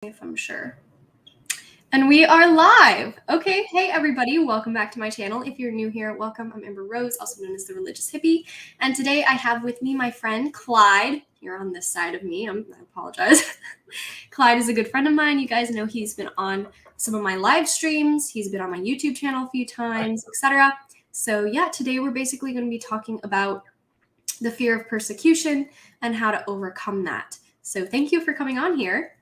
If I'm sure. And we are live. Okay, hey everybody, welcome back to my channel. If you're new here, welcome. I'm Amber Rose, also known as the Religious Hippie. And today I have with me my friend Clyde. You're on this side of me, I apologize. Clyde is a good friend of mine. You guys know he's been on some of my live streams. He's been on my YouTube channel a few times, etc. So yeah, today we're basically going to be talking about the fear of persecution and how to overcome that. So thank you for coming on here.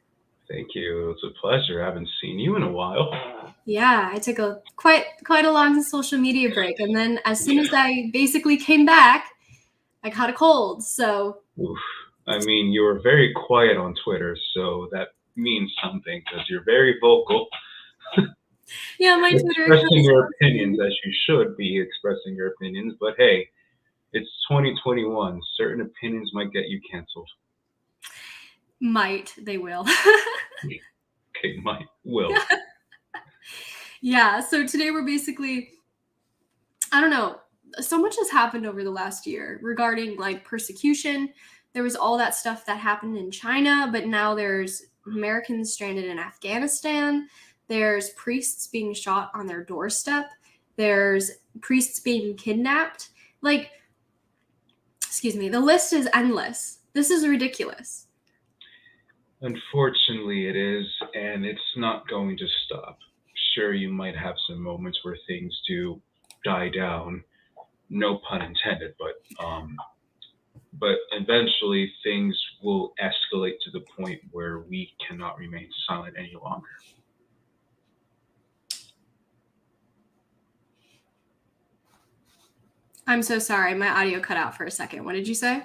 Thank you. It's a pleasure. I haven't seen you in a while. Yeah, I took a quite a long social media break, and then as soon as I basically came back, I caught a cold. So, Oof. I mean, you were very quiet on Twitter, so that means something because you're very vocal. Yeah, my Twitter expressing your opinions as you should be expressing your opinions. But hey, it's 2021. Certain opinions might get you canceled. They will. Okay, will. Yeah, so today we're basically, I don't know, so much has happened over the last year regarding like persecution. There was all that stuff that happened in China, but now there's Americans stranded in Afghanistan. There's priests being shot on their doorstep. There's priests being kidnapped. Like, excuse me, the list is endless. This is ridiculous. Unfortunately, it is, and it's not going to stop. Sure, you might have some moments where things do die down, no pun intended, but eventually things will escalate to the point where we cannot remain silent any longer. I'm so sorry. My audio cut out for a second. What did you say?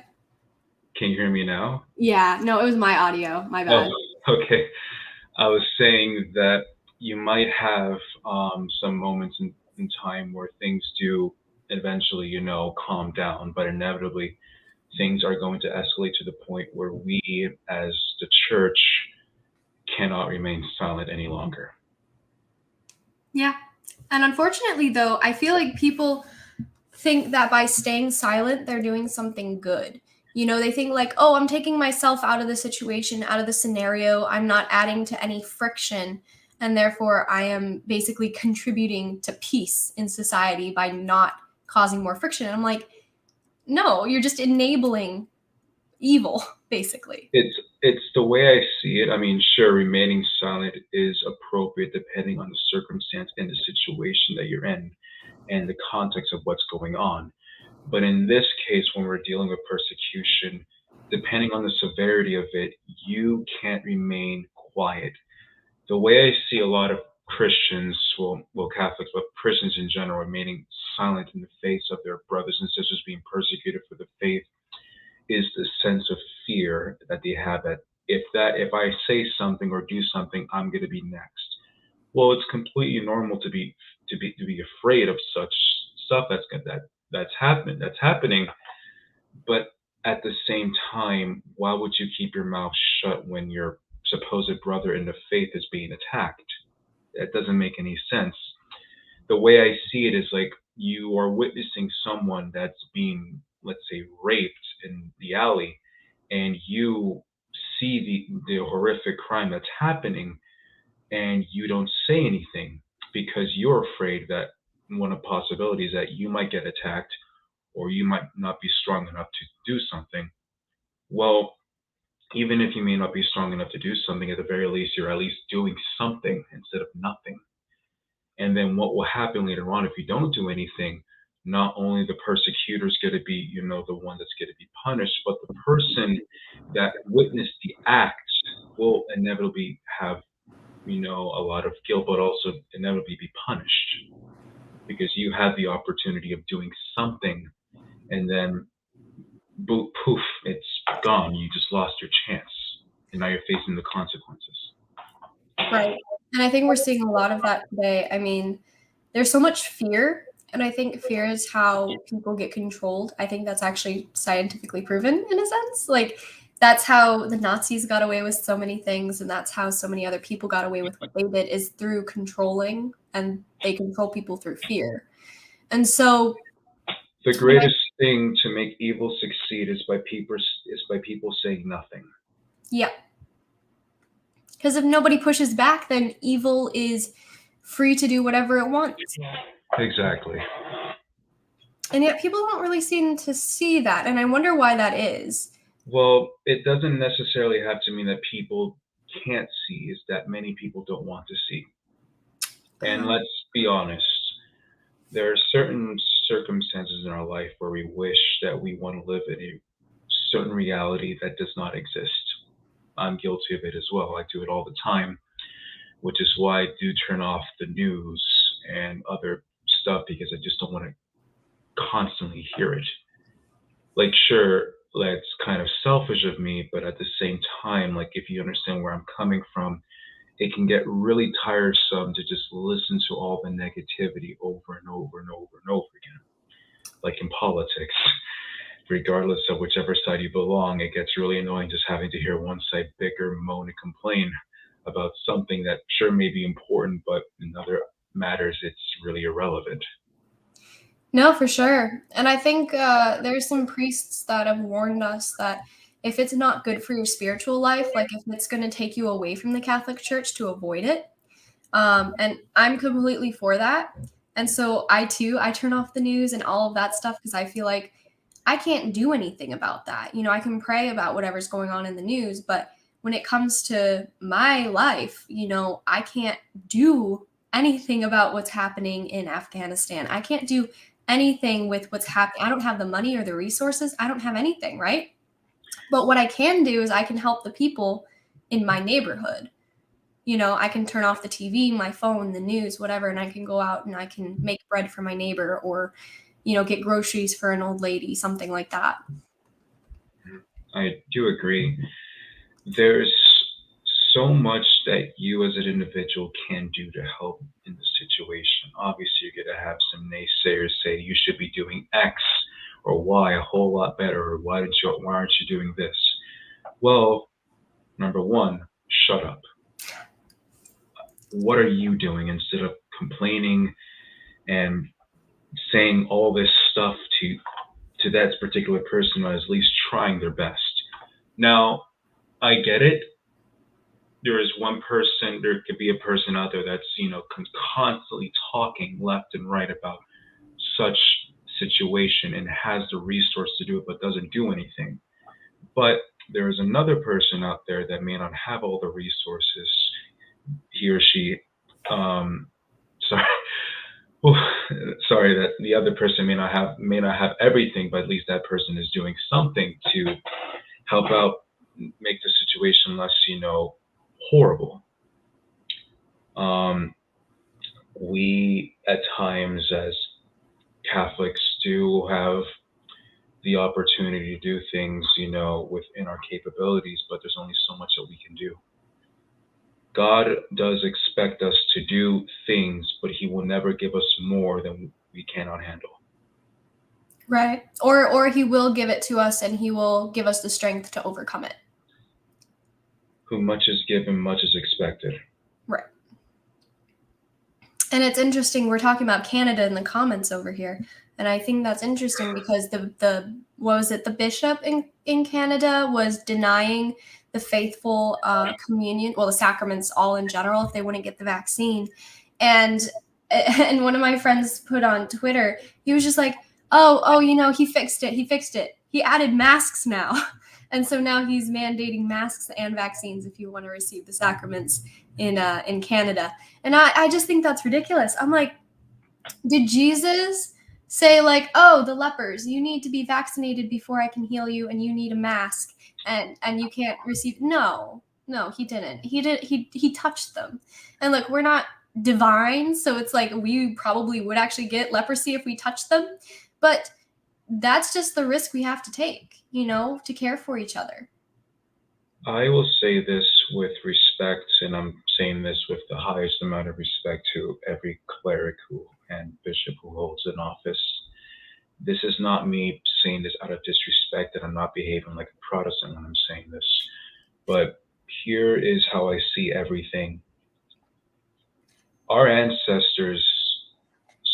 Can you hear me now? Yeah, no, it was my audio. My bad. Oh, okay. I was saying that you might have some moments in time where things do eventually, calm down, but inevitably things are going to escalate to the point where we as the church cannot remain silent any longer. Yeah. And unfortunately, though, I feel like people think that by staying silent, they're doing something good. You know, they think like, oh, I'm taking myself out of the situation, out of the scenario. I'm not adding to any friction. And therefore, I am basically contributing to peace in society by not causing more friction. And I'm like, no, you're just enabling evil, basically. It's the way I see it. I mean, sure, remaining silent is appropriate depending on the circumstance and the situation that you're in and the context of what's going on. But in this case, when we're dealing with persecution, depending on the severity of it, you can't remain quiet. The way I see a lot of Christians, well, Catholics, but Christians in general, remaining silent in the face of their brothers and sisters being persecuted for the faith is the sense of fear that they have that if I say something or do something, I'm going to be next. Well, it's completely normal to be afraid of such stuff that's happening. But at the same time, why would you keep your mouth shut when your supposed brother in the faith is being attacked? That doesn't make any sense. The way I see it is like you are witnessing someone that's being, let's say, raped in the alley, and you see the horrific crime that's happening, and you don't say anything because you're afraid that one of the possibilities that you might get attacked or you might not be strong enough to do something. Well, even if you may not be strong enough to do something, at the very least, you're at least doing something instead of nothing. And then what will happen later on if you don't do anything, not only the persecutor is going to be, the one that's going to be punished, but the person that witnessed the act will inevitably have, a lot of guilt, but also inevitably be punished because you had the opportunity of doing something and then poof, it's gone. You just lost your chance and now you're facing the consequences. Right. And I think we're seeing a lot of that today. I mean, there's so much fear, and I think fear is how people get controlled. I think that's actually scientifically proven in a sense. Like, that's how the Nazis got away with so many things, and that's how so many other people got away with what they did, is through controlling, and they control people through fear. And so the greatest thing to make evil succeed is by people saying nothing. Yeah. Because if nobody pushes back, then evil is free to do whatever it wants. Exactly. And yet people don't really seem to see that, and I wonder why that is. Well, it doesn't necessarily have to mean that people can't see, it's that many people don't want to see. And let's be honest, there are certain circumstances in our life where we wish that we want to live in a certain reality that does not exist. I'm guilty of it as well. I do it all the time, which is why I do turn off the news and other stuff, because I just don't want to constantly hear it. Like, sure, that's kind of selfish of me, but at the same time, like, if you understand where I'm coming from, it can get really tiresome to just listen to all the negativity over and over and over and over again. Like in politics, regardless of whichever side you belong, it gets really annoying just having to hear one side bicker, moan, and complain about something that sure may be important, but in other matters, it's really irrelevant. No, for sure. And I think there's some priests that have warned us that if it's not good for your spiritual life, like if it's going to take you away from the Catholic Church, to avoid it. And I'm completely for that. And so I turn off the news and all of that stuff because I feel like I can't do anything about that. You know, I can pray about whatever's going on in the news, but when it comes to my life, you know, I can't do anything about what's happening in Afghanistan. I can't do anything with what's happening. I don't have the money or the resources. I don't have anything, right? But what I can do is I can help the people in my neighborhood. You know, I can turn off the TV, my phone, the news, whatever, and I can go out and I can make bread for my neighbor, or, you know, get groceries for an old lady, something like that. I do agree. There's so much that you as an individual can do to help in the situation. Obviously, you're going to have some naysayers say you should be doing X or Y a whole lot better, or why aren't you doing this? Well, number one, shut up. What are you doing instead of complaining and saying all this stuff to that particular person, or at least trying their best? Now, I get it. There is one person, there could be a person out there that's, constantly talking left and right about such situation and has the resource to do it, but doesn't do anything. But there is another person out there that may not have all the resources. He or she, sorry, well, sorry, that the other person may not have everything, but at least that person is doing something to help out, make the situation less, horrible. We at times as Catholics do have the opportunity to do things, within our capabilities, but there's only so much that we can do. God does expect us to do things, but he will never give us more than we cannot handle. Right. Or he will give it to us and he will give us the strength to overcome it. Who much is given, much is expected. Right. And it's interesting, we're talking about Canada in the comments over here. And I think that's interesting because the bishop in Canada was denying the faithful communion, well, the sacraments all in general, if they wouldn't get the vaccine. And one of my friends put on Twitter, he was just like, oh, he fixed it. He added masks now. And so now he's mandating masks and vaccines if you want to receive the sacraments in Canada. And I just think that's ridiculous. I'm like, did Jesus say like, oh, the lepers, you need to be vaccinated before I can heal you, and you need a mask, and you can't receive? No, he didn't. He touched them. And look, we're not divine, so it's like we probably would actually get leprosy if we touched them, but that's just the risk we have to take, to care for each other. I will say this with respect, and I'm saying this with the highest amount of respect to every cleric and bishop who holds an office. This is not me saying this out of disrespect, that I'm not behaving like a Protestant when I'm saying this. But here is how I see everything. Our ancestors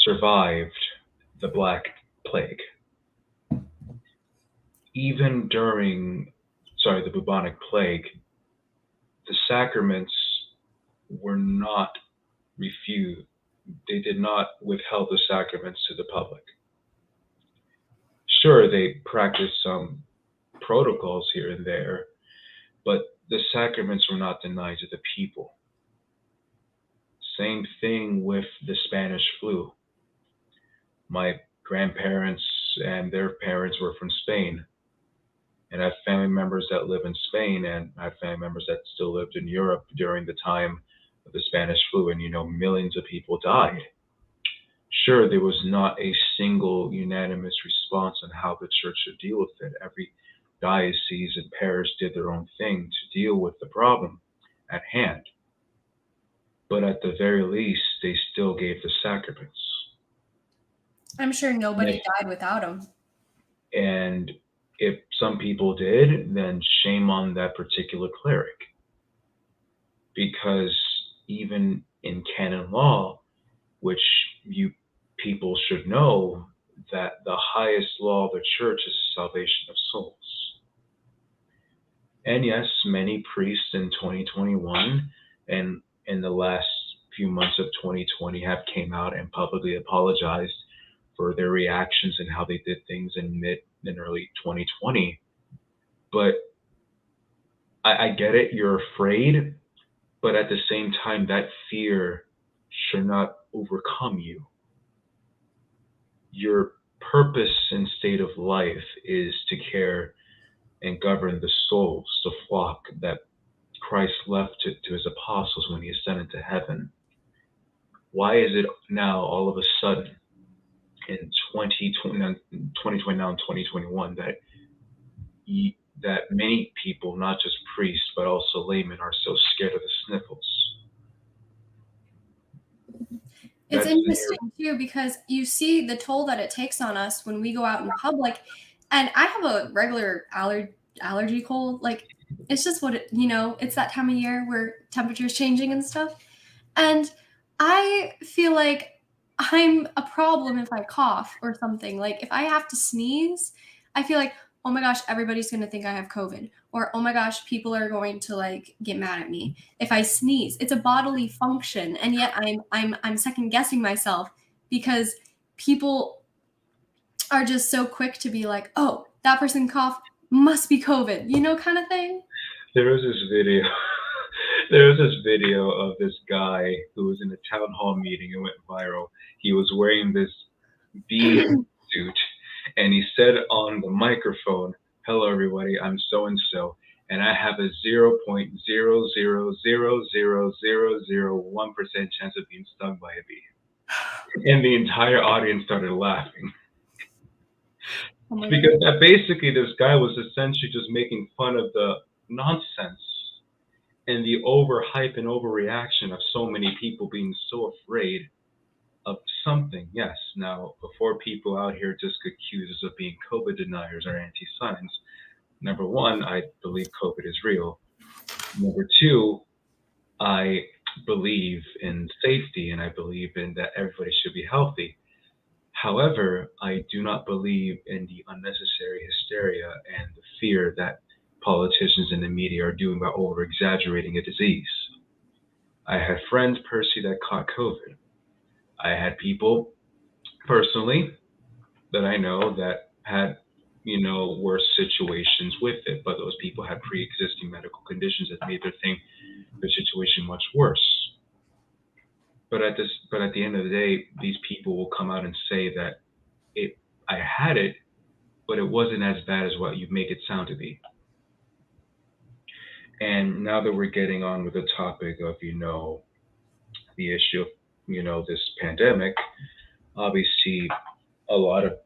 survived the Black Plague. Even during, the bubonic plague, the sacraments were not refused. They did not withhold the sacraments to the public. Sure, they practiced some protocols here and there, but the sacraments were not denied to the people. Same thing with the Spanish flu. My grandparents and their parents were from Spain, and I have family members that live in Spain, and I have family members that still lived in Europe during the time of the Spanish flu, and millions of people died. Sure, there was not a single unanimous response on how the church should deal with it. Every diocese and parish did their own thing to deal with the problem at hand. But at the very least, they still gave the sacraments. I'm sure nobody died without them. And if some people did, then shame on that particular cleric. Because even in canon law, which you people should know, that the highest law of the church is the salvation of souls. And yes, many priests in 2021 and in the last few months of 2020 have came out and publicly apologized for their reactions and how they did things in mid and early 2020. But I get it, you're afraid, but at the same time, that fear should not overcome you. Your purpose and state of life is to care and govern the souls, the flock that Christ left to his apostles when he ascended to heaven. Why is it now all of a sudden in 2020, now in 2021 that many people, not just priests but also laymen, are so scared of the sniffles? It's interesting too, because you see the toll that it takes on us when we go out in public. And I have a regular allergy cold. Like, it's just what it's that time of year where temperature's changing and stuff. And I feel like I'm a problem if I cough or something. Like, if I have to sneeze, I feel like, oh my gosh, everybody's going to think I have COVID. Or, oh my gosh, people are going to get mad at me if I sneeze. It's a bodily function. And yet I'm second guessing myself because people are just so quick to be like, oh, that person coughed, must be COVID, kind of thing. There was this video of this guy who was in a town hall meeting and went viral. He was wearing this bee suit, and he said on the microphone, "Hello, everybody. I'm so and so, and I have a 0.0000001% chance of being stung by a bee." And the entire audience started laughing. Because basically this guy was essentially just making fun of the nonsense and the overhype and overreaction of so many people being so afraid of something. Yes, now, before people out here just accuse us of being COVID deniers or anti-science, number one, I believe COVID is real. Number two, I believe in safety and I believe in that everybody should be healthy. However, I do not believe in the unnecessary hysteria and the fear that politicians and the media are doing by over-exaggerating a disease. I had friends personally that caught COVID. I had people personally that I know that had, worse situations with it, but those people had pre-existing medical conditions that made their situation much worse. But at the end of the day, these people will come out and say that I had it, but it wasn't as bad as what you make it sound to be. And now that we're getting on with the topic of, the issue of, this pandemic, obviously a lot of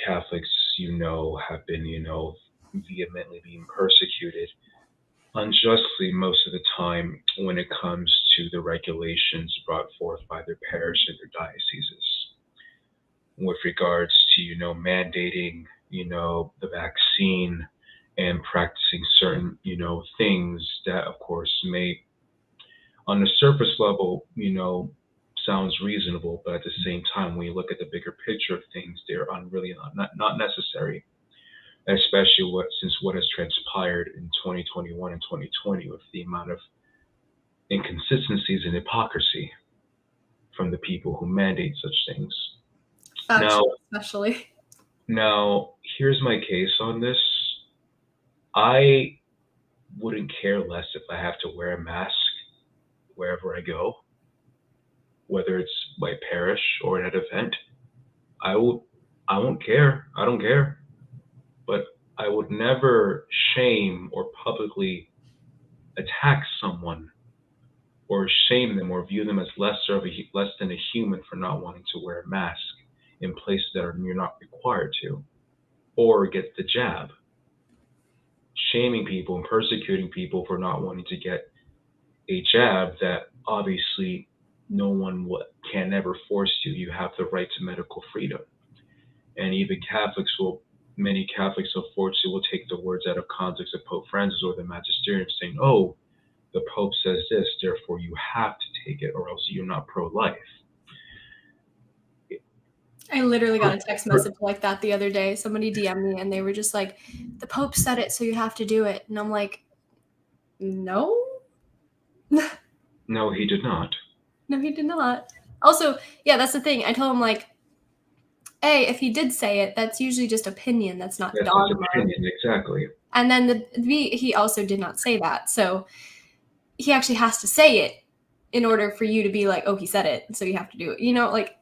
Catholics, have been, vehemently being persecuted unjustly most of the time when it comes to the regulations brought forth by their parish and their dioceses with regards to, mandating, the vaccine and practicing certain, things that, of course, may, on the surface level, sounds reasonable, but at the same time, when you look at the bigger picture of things, they're really not necessary, especially since what has transpired in 2021 and 2020 with the amount of inconsistencies and hypocrisy from the people who mandate such things. Factual, especially. Now, here's my case on this. I wouldn't care less if I have to wear a mask wherever I go, whether it's my parish or at an event. I won't care. I don't care. But I would never shame or publicly attack someone or shame them or view them as less than a human for not wanting to wear a mask in places that you're not required to, or get the jab. Shaming people and persecuting people for not wanting to get a jab that obviously no one can ever force you. You have the right to medical freedom. And even many Catholics unfortunately will take the words out of context of Pope Francis or the magisterium saying, oh, the Pope says this, therefore you have to take it or else you're not pro-life. I literally got a text message like that the other day. Somebody DM'd me and they were just like, the Pope said it, so you have to do it. And I'm like, no. No, he did not. No, he did not. Also, yeah, that's the thing. I told him, like, hey, if he did say it, that's usually just opinion. That's not dogma. Opinion, exactly. And then he also did not say that. So he actually has to say it in order for you to be like, oh, he said it, so you have to do it. You know, like...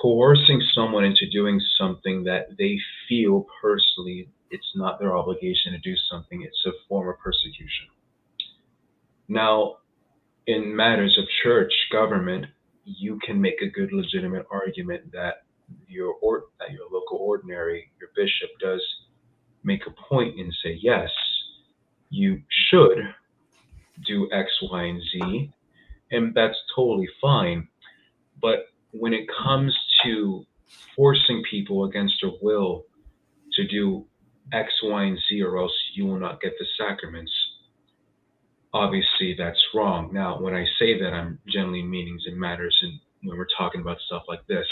Coercing someone into doing something that they feel personally it's not their obligation to do something, it's a form of persecution. Now, in matters of church government, you can make a good legitimate argument that your local ordinary, your bishop, does make a point and say, yes, you should do X, Y, and Z, and that's totally fine. But when it comes to forcing people against their will to do X, Y, and Z, or else you will not get the sacraments, obviously that's wrong. Now, when I say that, I'm generally meaning in matters, and when we're talking about stuff like this,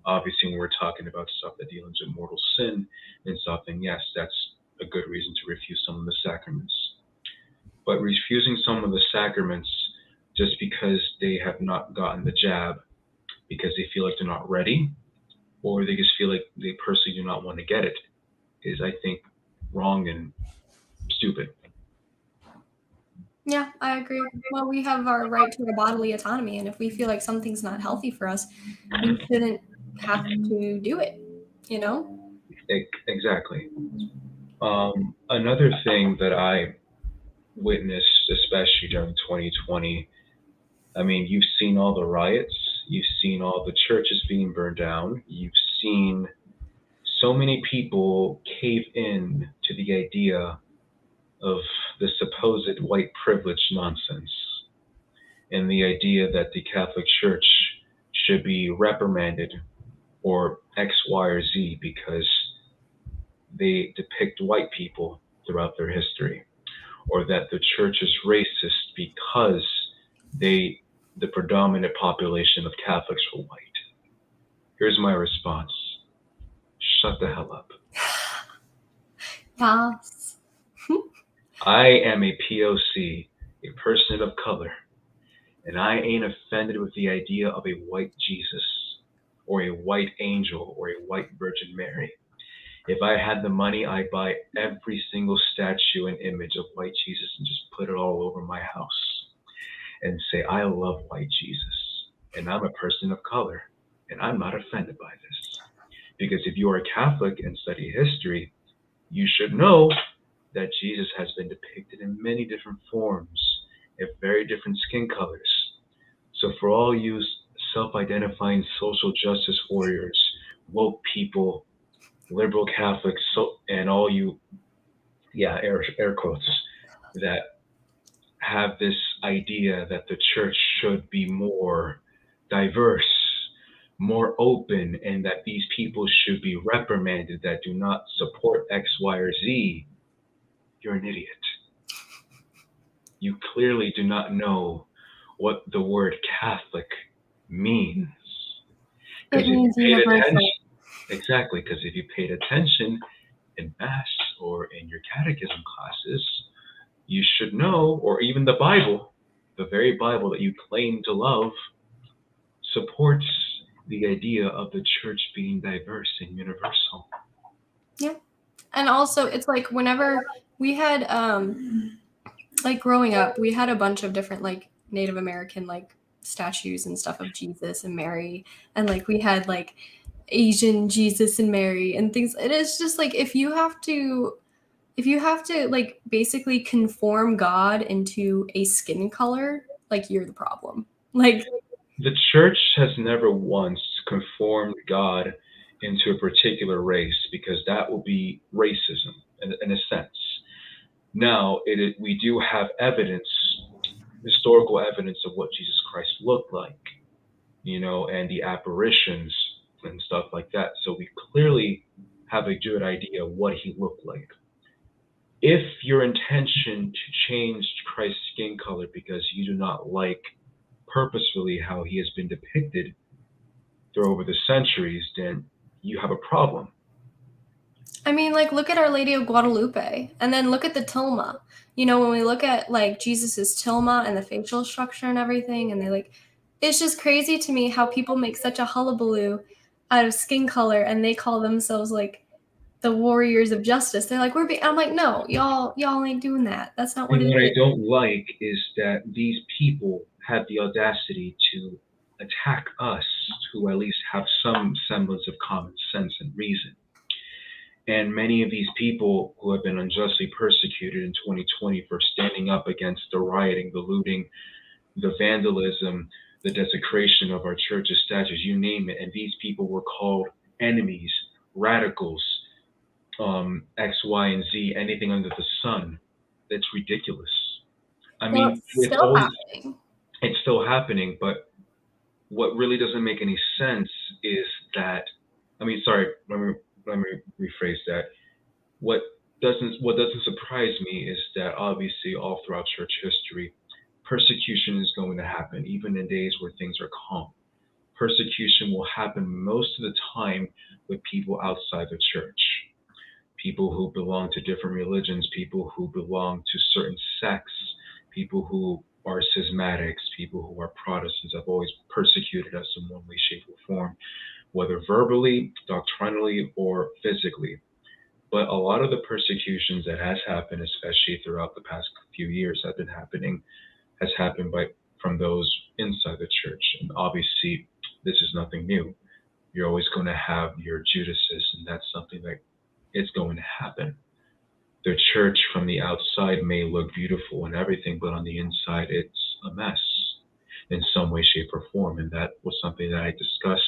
obviously when we're talking about stuff that deals with mortal sin and stuff, then yes, that's a good reason to refuse some of the sacraments. But refusing some of the sacraments just because they have not gotten the jab, because they feel like they're not ready, or they just feel like they personally do not want to get it, is, I think, wrong and stupid. Yeah, I agree. Well, we have our right to our bodily autonomy, and if we feel like something's not healthy for us, we shouldn't have to do it, you know? Exactly. Another thing that I witnessed, especially during 2020, I mean, you've seen all the riots, you've seen all the churches being burned down, you've seen so many people cave in to the idea of the supposed white privilege nonsense and the idea that the Catholic Church should be reprimanded or X, Y, or Z because they depict white people throughout their history, or that the church is racist because the predominant population of Catholics were white. Here's my response. Shut the hell up. Yes. I am a POC, a person of color, and I ain't offended with the idea of a white Jesus or a white angel or a white Virgin Mary. If I had the money, I'd buy every single statue and image of white Jesus and just put it all over my house and say, I love white Jesus, and I'm a person of color, and I'm not offended by this. Because if you are a Catholic and study history, you should know that Jesus has been depicted in many different forms, in very different skin colors. So for all you self-identifying social justice warriors, woke people, liberal Catholics, and all you, air quotes, that have this idea that the church should be more diverse, more open, and that these people should be reprimanded that do not support X, Y, or Z, you're an idiot. You clearly do not know what the word Catholic means. It means universal. Exactly, because if you paid attention in Mass or in your catechism classes, you should know, or even the Bible, the very Bible that you claim to love, supports the idea of the church being diverse and universal. Yeah. And also, it's like whenever we had, like growing up, we had a bunch of different like Native American like statues and stuff of Jesus and Mary, and like we had like Asian Jesus and Mary and things. It is just like if you have to like basically conform God into a skin color, like you're the problem. Like The church has never once conformed God into a particular race, because that would be racism in a sense. Now, we do have evidence, historical evidence of what Jesus Christ looked like, and the apparitions and stuff like that. So we clearly have a good idea of what he looked like. If your intention to change Christ's skin color because you do not like purposefully how he has been depicted through over the centuries, then you have a problem. I mean, like, look at Our Lady of Guadalupe, and then look at the tilma. When we look at like Jesus's tilma and the facial structure and everything, and it's just crazy to me how people make such a hullabaloo out of skin color, and they call themselves like the warriors of justice. They're like, I'm like, no, y'all ain't doing that. That's not what And it what I is. don't like is that these people have the audacity to attack us, who at least have some semblance of common sense and reason. And many of these people who have been unjustly persecuted in 2020 for standing up against the rioting, the looting, the vandalism, the desecration of our church's statues, you name it. And these people were called enemies, radicals, X, Y, and Z, anything under the sun. That's ridiculous. I Well, mean, it's still happening. It's still happening, but what really doesn't make any sense is that, sorry, let me rephrase that. What doesn't surprise me is that obviously all throughout church history, persecution is going to happen, even in days where things are calm. Persecution will happen most of the time with people outside the church, people who belong to different religions, people who belong to certain sects, people who are schismatics, people who are Protestants have always persecuted us in one way, shape, or form, whether verbally, doctrinally, or physically. But a lot of the persecutions that has happened, especially throughout the past few years, has happened from those inside the church. And obviously, this is nothing new. You're always going to have your Judases, and that's something that is going to happen. The church from the outside may look beautiful and everything, but on the inside, it's a mess in some way, shape, or form. And that was something that I discussed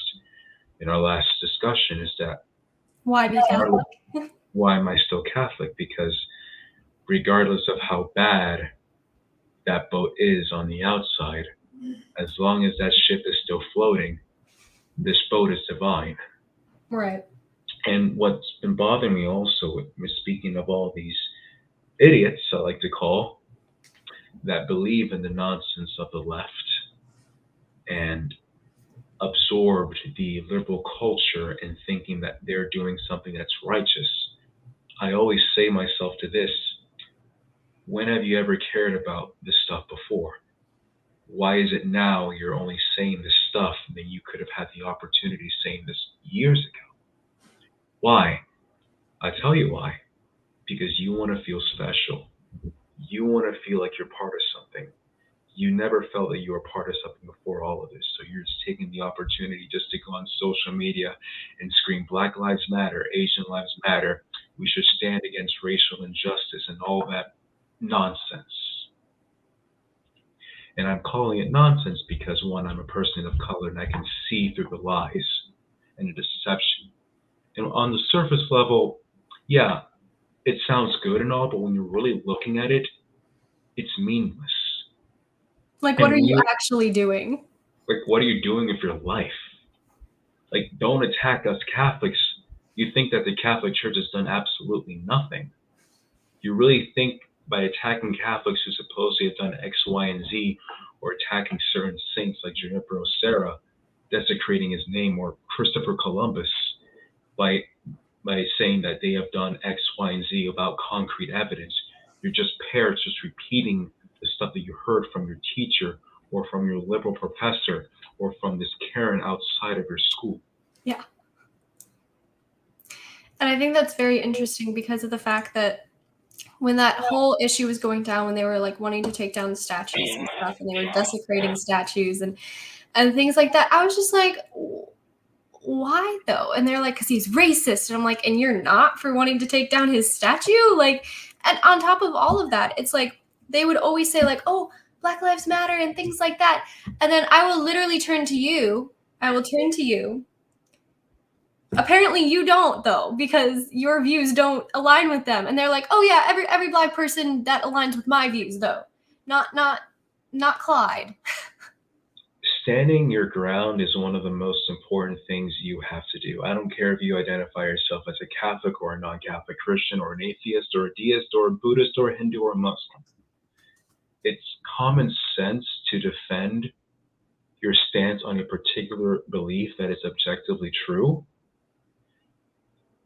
in our last discussion, is that Why be Catholic? why am I still Catholic? Because regardless of how bad that boat is on the outside, as long as that ship is still floating, this boat is divine. Right. And what's been bothering me also, speaking of all these idiots, I like to call, that believe in the nonsense of the left and absorbed the liberal culture and thinking that they're doing something that's righteous. I always say myself to this: when have you ever cared about this stuff before? Why is it now you're only saying this stuff when you could have had the opportunity saying this years ago? Why? I tell you why. Because you want to feel special. You want to feel like you're part of something. You never felt that you were part of something before all of this. So you're just taking the opportunity just to go on social media and scream Black Lives Matter, Asian Lives Matter, we should stand against racial injustice and all that nonsense. And I'm calling it nonsense because, one, I'm a person of color and I can see through the lies and the deception. And on the surface level, yeah, it sounds good and all, but when you're really looking at it, it's meaningless. Like, what are you actually doing? Like, what are you doing with your life? Like, don't attack us Catholics. You think that the Catholic Church has done absolutely nothing. You really think by attacking Catholics who supposedly have done X, Y, and Z, or attacking certain saints like Junipero Serra, desecrating his name, or Christopher Columbus, by saying that they have done X, Y, and Z without concrete evidence, You're just parrots just repeating the stuff that you heard from your teacher or from your liberal professor or from this Karen outside of your school. Yeah. And I think that's very interesting because of the fact that when that whole issue was going down, when they were like wanting to take down the statues and stuff, and they were desecrating statues and things like that, I was just like, why though? And they're like, because he's racist. And I'm like, and you're not for wanting to take down his statue? Like, and on top of all of that, it's like they would always say like, oh, Black Lives Matter and things like that. And then I will literally turn to you. I will turn to you. Apparently you don't though, because your views don't align with them. And they're like, oh yeah, every Black person that aligns with my views though. Not Clyde. Standing your ground is one of the most important things you have to do. I don't care if you identify yourself as a Catholic or a non-Catholic Christian or an atheist or a deist or a Buddhist or a Hindu or a Muslim. It's common sense to defend your stance on a particular belief that is objectively true.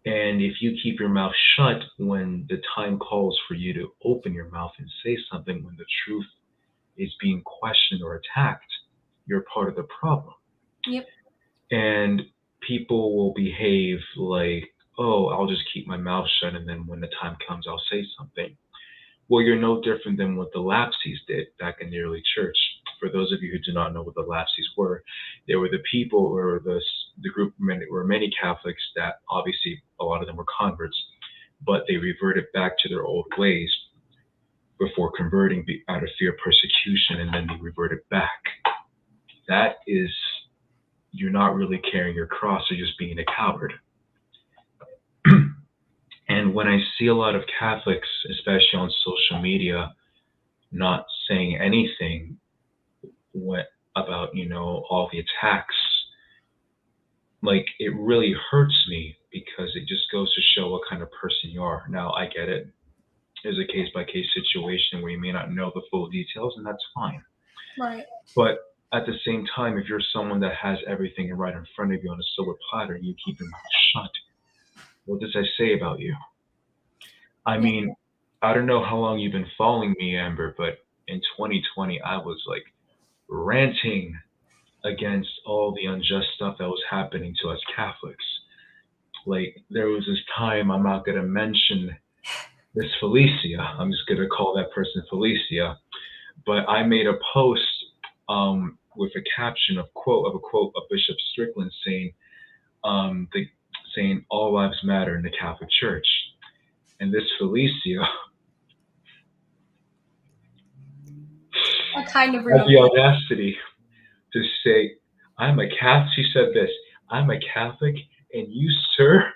And if you keep your mouth shut when the time calls for you to open your mouth and say something when the truth is being questioned or attacked, you're part of the problem. Yep. And people will behave like, oh, I'll just keep my mouth shut, and then when the time comes, I'll say something. Well, you're no different than what the Lapsies did back in the early church. For those of you who do not know what the Lapsies were, they were the people, or the group were many Catholics that obviously a lot of them were converts, but they reverted back to their old ways before converting out of fear of persecution, and then they reverted back. That is, you're not really carrying your cross, you're just being a coward. And when I see a lot of Catholics, especially on social media, not saying anything about, all the attacks, like, it really hurts me because it just goes to show what kind of person you are. Now, I get it. There's a case-by-case situation where you may not know the full details, and that's fine. Right. But at the same time, if you're someone that has everything right in front of you on a silver platter, you keep your mouth shut. What does that say about you? I mean, I don't know how long you've been following me, Amber, but in 2020, I was like ranting against all the unjust stuff that was happening to us Catholics. Like, there was this time, I'm not going to mention this Felicia. I'm just going to call that person Felicia. But I made a post with a caption of a quote of Bishop Strickland saying all lives matter in the Catholic Church. And this Felicia kind of had the audacity to say, I'm a Catholic. She said this, I'm a Catholic, and you, sir,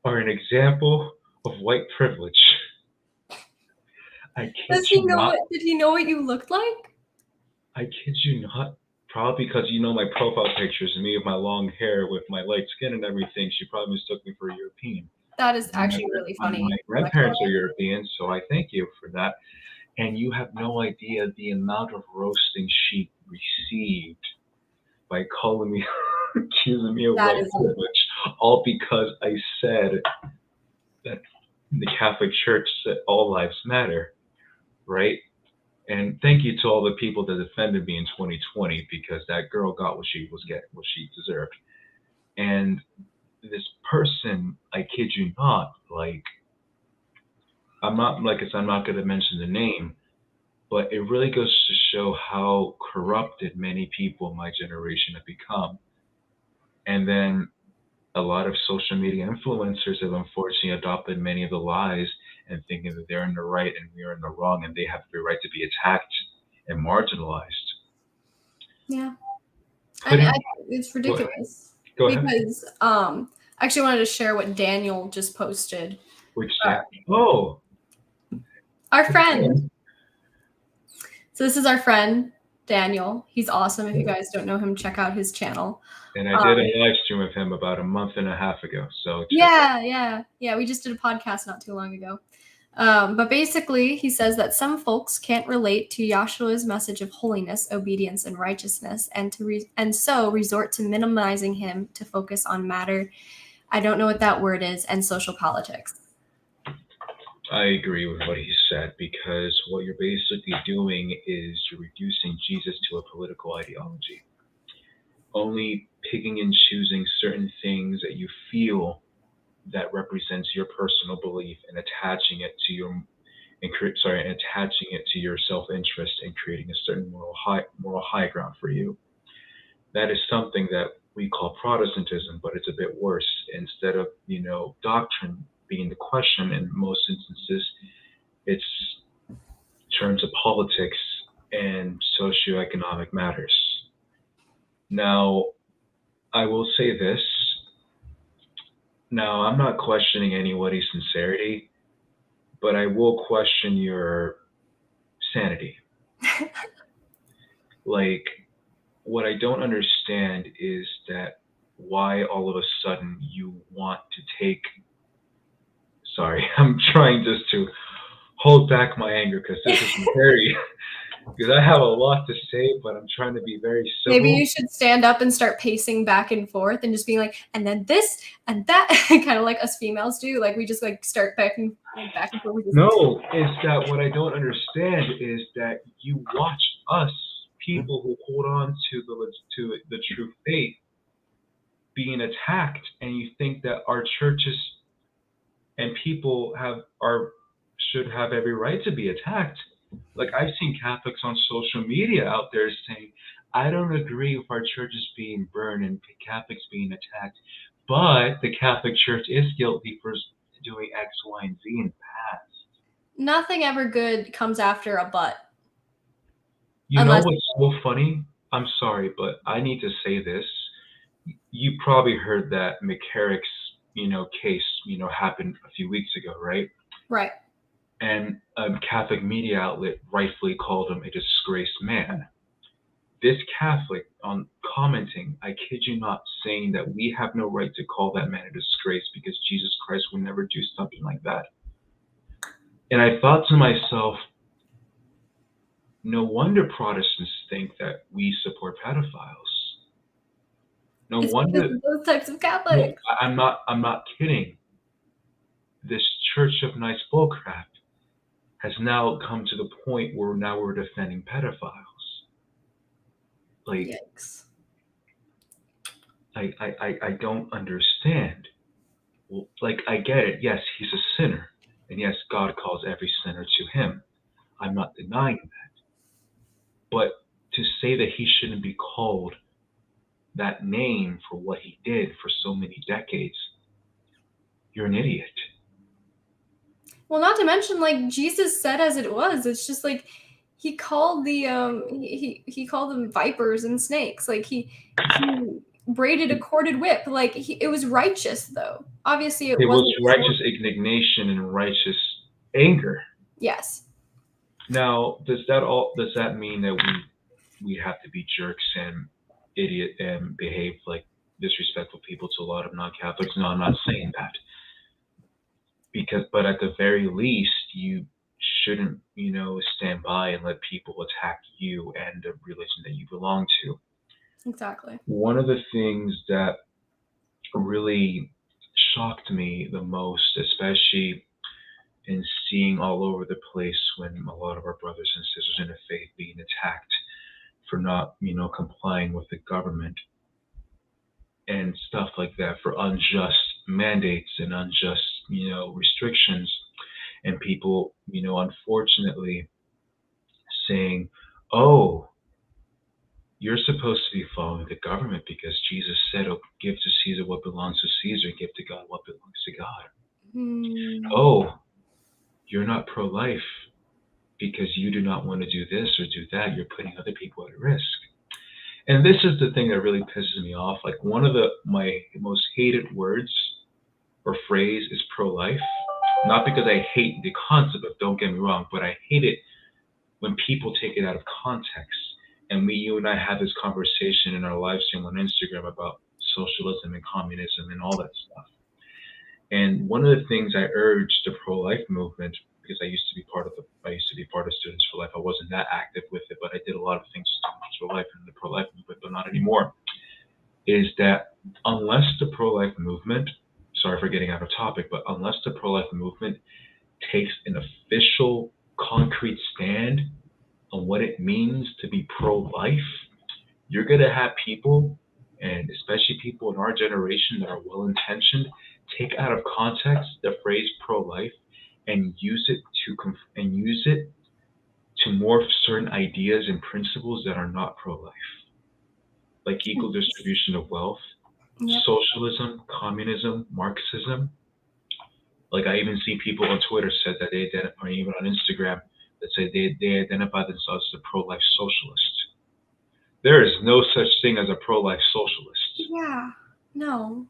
are an example of white privilege. I kid you not. Did he know what you looked like? I kid you not. Probably because my profile pictures of me with my long hair, with my light skin and everything. She probably mistook me for a European. That is actually really funny. My grandparents are European, so I thank you for that. And you have no idea the amount of roasting she received by calling me, accusing me of white privilege, all because I said that the Catholic Church said all lives matter, right? And thank you to all the people that defended me in 2020, because that girl got what she was getting, what she deserved. And this person, I kid you not, like, I'm not going to mention the name, but it really goes to show how corrupted many people in my generation have become. And then a lot of social media influencers have unfortunately adopted many of the lies and thinking that they're in the right and we're in the wrong, and they have the right to be attacked and marginalized. Yeah. And it's ridiculous. Go ahead. Because I actually wanted to share what Daniel just posted. Which oh. Our friend. So this is our friend, Daniel. He's awesome. If you guys don't know him, check out his channel. And I did a live stream with him about a month and a half ago. So yeah. We just did a podcast not too long ago. But basically, he says that some folks can't relate to Yahshua's message of holiness, obedience, and righteousness, and so resort to minimizing him to focus on matter. I don't know what that word is, and social politics. I agree with what he said, because what you're basically doing is you're reducing Jesus to a political ideology, only picking and choosing certain things that you feel that represents your personal belief and attaching it to your and attaching it to your self-interest and creating a certain moral high ground for you. That is something that we call Protestantism, but it's a bit worse. Instead of doctrine being the question, in most instances, it's turned to politics and socioeconomic matters. Now, I will say this. Now, I'm not questioning anybody's sincerity, but I will question your sanity. Like, what I don't understand is that why all of a sudden you want to take. Sorry, I'm trying just to hold back my anger because this is very. Because I have a lot to say, but I'm trying to be very civil. Maybe you should stand up and start pacing back and forth and just being like, and then this and that, kind of like us females do. Like we just like start back and forth. No, it's that what I don't understand is that you watch us, people who hold on to the true faith, being attacked, and you think that our churches and people should have every right to be attacked. Like, I've seen Catholics on social media out there saying, I don't agree with our churches being burned and Catholics being attacked, but the Catholic Church is guilty for doing X, Y, and Z in the past. Nothing ever good comes after a but. You know what's so funny? I'm sorry, but I need to say this. You probably heard that McCarrick's, case, happened a few weeks ago, right? Right. And a Catholic media outlet rightfully called him a disgraced man. This Catholic, on commenting, I kid you not, saying that we have no right to call that man a disgrace because Jesus Christ would never do something like that. And I thought to myself, no wonder Protestants think that we support pedophiles. No wonder those types of Catholics. No, I'm not kidding. This Church of Nice bullcrap has now come to the point where now we're defending pedophiles. Like, yikes. I don't understand. Well, like, I get it. Yes, he's a sinner. And yes, God calls every sinner to him. I'm not denying that. But to say that he shouldn't be called that name for what he did for so many decades, you're an idiot. Well, not to mention, like, Jesus said as it was. It's just like he called the he called them vipers and snakes. Like he braided a corded whip. Like it was righteous, though. Obviously, it was righteous indignation and righteous anger. Yes. Now, does that mean that we have to be jerks and idiot and behave like disrespectful people to a lot of non-Catholics? No, I'm not saying that. But at the very least, you shouldn't, stand by and let people attack you and the religion that you belong to. Exactly. One of the things that really shocked me the most, especially in seeing all over the place when a lot of our brothers and sisters in the faith being attacked for not, complying with the government and stuff like that, for unjust mandates and unjust, restrictions, and people, unfortunately saying, oh, you're supposed to be following the government because Jesus said, oh, give to Caesar what belongs to Caesar, give to God what belongs to God. Oh, you're not pro-life because you do not want to do this or do that. You're putting other people at risk. And this is the thing that really pisses me off. Like, one of my most hated words or phrase is pro-life. Not because I hate the concept of, don't get me wrong, but I hate it when people take it out of context. And you and I have this conversation in our live stream on Instagram about socialism and communism and all that stuff. And one of the things I urged the pro-life movement, because I used to be part of Students for Life. I wasn't that active with it, but I did a lot of things for life in the pro-life movement, but not anymore. Is that unless the pro-life movement, sorry for getting out of topic, but unless the pro-life movement takes an official, concrete stand on what it means to be pro-life, you're going to have people, and especially people in our generation that are well-intentioned, take out of context the phrase pro-life and use it to morph certain ideas and principles that are not pro-life, like equal distribution of wealth, Yep. socialism, communism, Marxism. Like I even see people on Twitter said that they identify, even on Instagram, that say they identify themselves as a pro-life socialist. There is no such thing as a pro-life socialist. Yeah. No.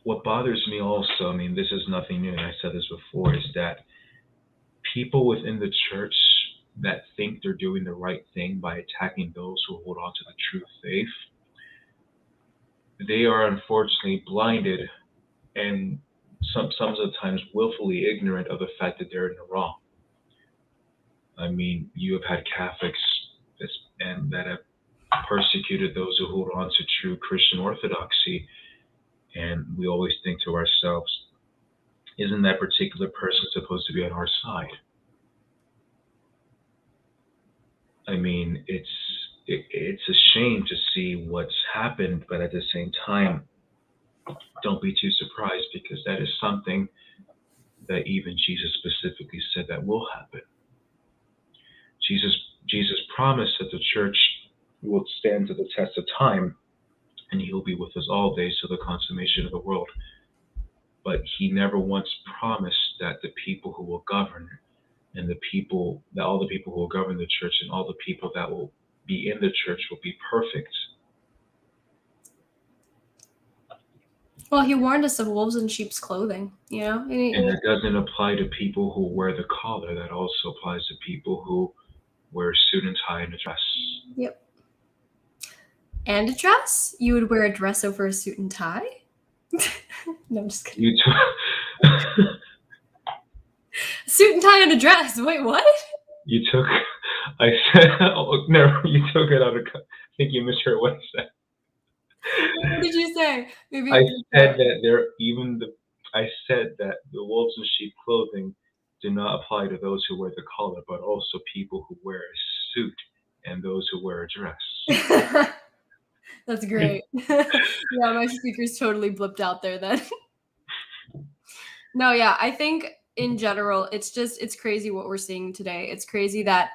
What bothers me also, I mean, this is nothing new, and I said this before, is that people within the church that think they're doing the right thing by attacking those who hold on to the true faith, they are unfortunately blinded and some of the times willfully ignorant of the fact that they're in the wrong. I mean, you have had Catholics that have persecuted those who hold on to true Christian orthodoxy, and we always think to ourselves, isn't that particular person supposed to be on our side? I mean, it's a shame to see what's happened, but at the same time, don't be too surprised, because that is something that even Jesus specifically said that will happen. Jesus promised that the church will stand to the test of time, and he'll be with us all days to the consummation of the world. But he never once promised that the people who will govern, and all the people who will govern the church, and all the people that will be in the church will be perfect. Well, he warned us of wolves in sheep's clothing, you know? And that doesn't apply to people who wear the collar. That also applies to people who wear a suit and tie and a dress. Yep. And a dress? You would wear a dress over a suit and tie? No, I'm just kidding. Suit and tie and a dress. Wait, what? You took it out of. I think you misheard what I said. What did you say? Maybe I said that the wolves in sheep clothing do not apply to those who wear the collar, but also people who wear a suit and those who wear a dress. That's great. Yeah, my speaker's totally blipped out there then. No, yeah, I think in general, it's crazy what we're seeing today. It's crazy that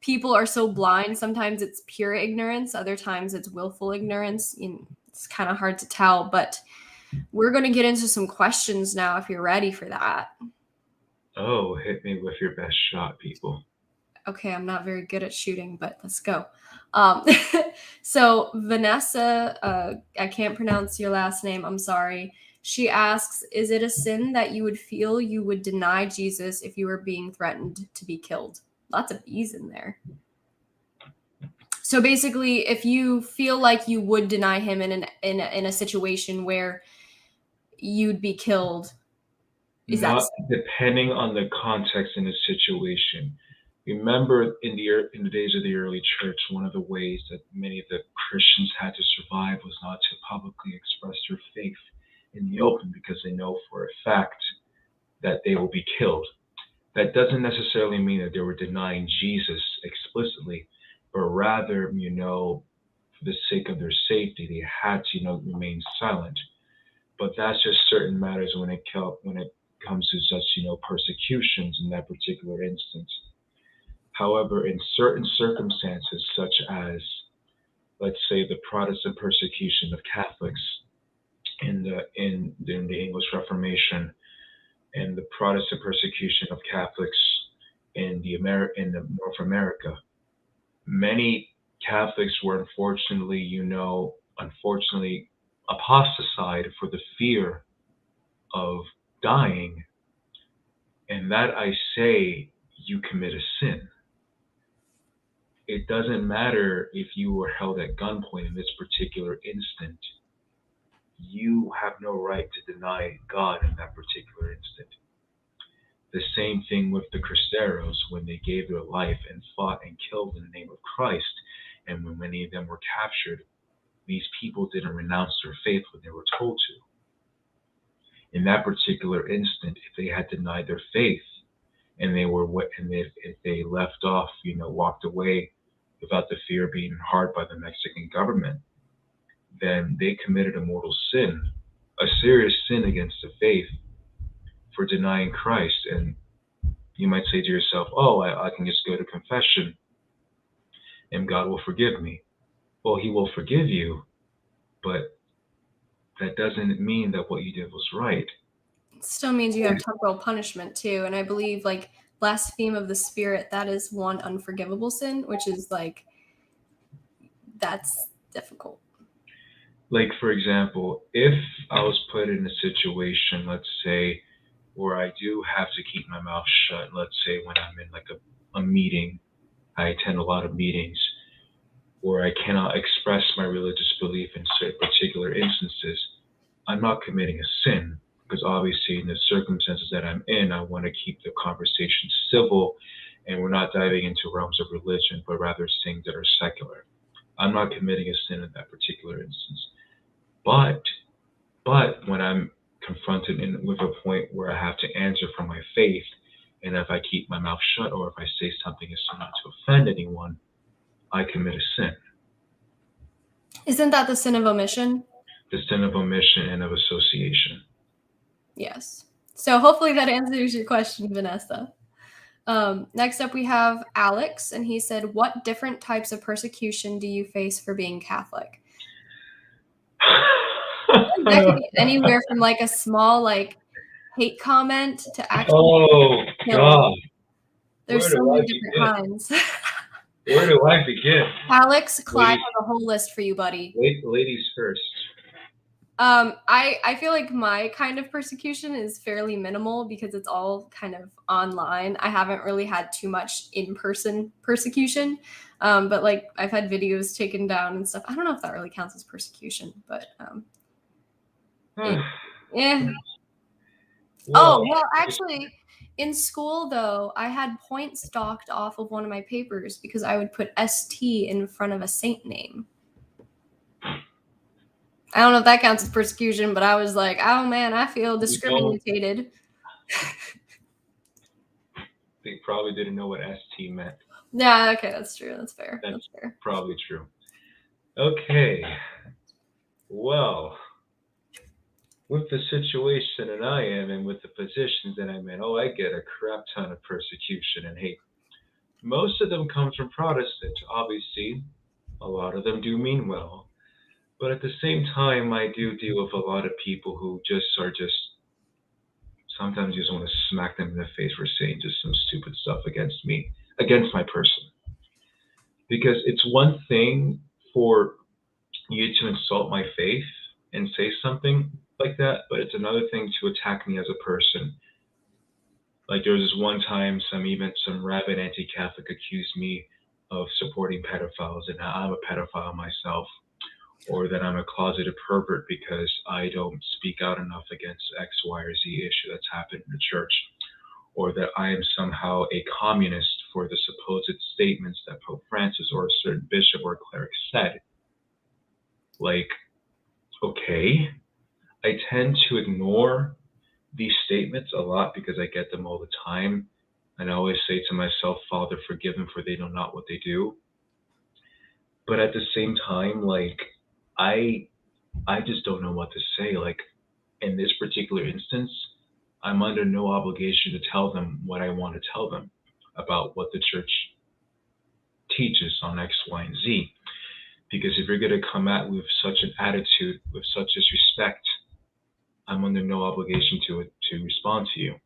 people are so blind. Sometimes it's pure ignorance. Other times it's willful ignorance. It's kind of hard to tell, but we're going to get into some questions now if you're ready for that. Oh, hit me with your best shot, people. Okay, I'm not very good at shooting, but let's go. So Vanessa, I can't pronounce your last name. I'm sorry. She asks, is it a sin that you would feel you would deny Jesus if you were being threatened to be killed? Lots of B's in there. So basically, if you feel like you would deny him in a situation where you'd be killed, is that depending on the context and the situation? Remember, in the days of the early church, one of the ways that many of the Christians had to survive was not to publicly express their faith in the open, because they know for a fact that they will be killed. That doesn't necessarily mean that they were denying Jesus explicitly, but rather, for the sake of their safety, they had to, remain silent. But that's just certain matters when it comes to such, persecutions in that particular instance. However, in certain circumstances, such as, let's say, the Protestant persecution of Catholics in the English Reformation, and the Protestant persecution of Catholics in North America, many Catholics were unfortunately apostatized for the fear of dying, and that, I say, you commit a sin. It doesn't matter if you were held at gunpoint in this particular instant. You have no right to deny God in that particular instant. The same thing with the Cristeros, when they gave their life and fought and killed in the name of Christ, and when many of them were captured, these people didn't renounce their faith when they were told to. In that particular instant, if they had denied their faith and if they left off, walked away without the fear of being harmed by the Mexican government, then they committed a mortal sin, a serious sin against the faith for denying Christ. And you might say to yourself, oh, I can just go to confession and God will forgive me. Well, he will forgive you, but that doesn't mean that what you did was right. It still means you have temporal punishment too. And I believe like blaspheme of the Spirit, that is one unforgivable sin, which is like, that's difficult. Like, for example, if I was put in a situation, let's say, where I do have to keep my mouth shut, let's say when I'm in like a meeting, I attend a lot of meetings, where I cannot express my religious belief in certain particular instances, I'm not committing a sin, because obviously in the circumstances that I'm in, I want to keep the conversation civil, and we're not diving into realms of religion, but rather things that are secular. I'm not committing a sin in that particular instance. But when I'm confronted with a point where I have to answer for my faith, and if I keep my mouth shut or if I say something as not to offend anyone, I commit a sin. Isn't that the sin of omission? The sin of omission and of association. Yes. So hopefully that answers your question, Vanessa. Next up, we have Alex, and he said, what different types of persecution do you face for being Catholic? That could be anywhere from like a small like hate comment to actually. Oh, God. There's so many different kinds. Where do I begin? Alex, Clyde has a whole list for you, buddy. Ladies first. I feel like my kind of persecution is fairly minimal because it's all kind of online. I haven't really had too much in-person persecution, but like I've had videos taken down and stuff. I don't know if that really counts as persecution, but yeah. Oh, well, actually, in school, though, I had points docked off of one of my papers because I would put ST in front of a saint name. I don't know if that counts as persecution, but I was like, oh, man, I feel discriminated. They probably didn't know what ST meant. Yeah, okay, that's true. That's fair. That's fair. Probably true. Okay. Well, with the situation that I am and with the positions that I'm in, I get a crap ton of persecution and hate. Most of them comes from Protestants, obviously. A lot of them do mean well. But at the same time, I do deal with a lot of people who sometimes you just want to smack them in the face for saying just some stupid stuff against me, against my person. Because it's one thing for you to insult my faith and say something like that, but it's another thing to attack me as a person. Like there was this one time some rabid anti-Catholic accused me of supporting pedophiles and I'm a pedophile myself, or that I'm a closeted pervert because I don't speak out enough against X, Y, or Z issue that's happened in the church, or that I am somehow a communist for the supposed statements that Pope Francis or a certain bishop or cleric said. Like, okay, I tend to ignore these statements a lot because I get them all the time. And I always say to myself, Father, forgive them for they know not what they do. But at the same time, like, I just don't know what to say. Like, in this particular instance, I'm under no obligation to tell them what I want to tell them about what the church teaches on X, Y, and Z. Because if you're going to come at with such an attitude, with such disrespect, I'm under no obligation to respond to you.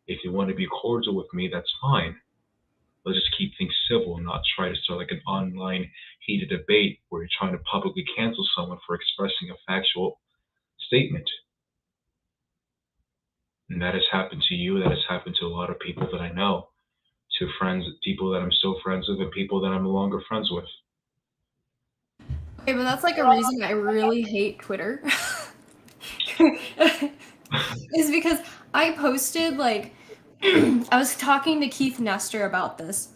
If you want to be cordial with me, that's fine. Let's just keep things civil and not try to start like an online heated debate where you're trying to publicly cancel someone for expressing a factual statement. And that has happened to you. That has happened to a lot of people that I know, to friends, people that I'm still friends with, and people that I'm no longer friends with. Okay, but that's like a reason I really hate Twitter. Is because I posted like I was talking to Keith Nestor about this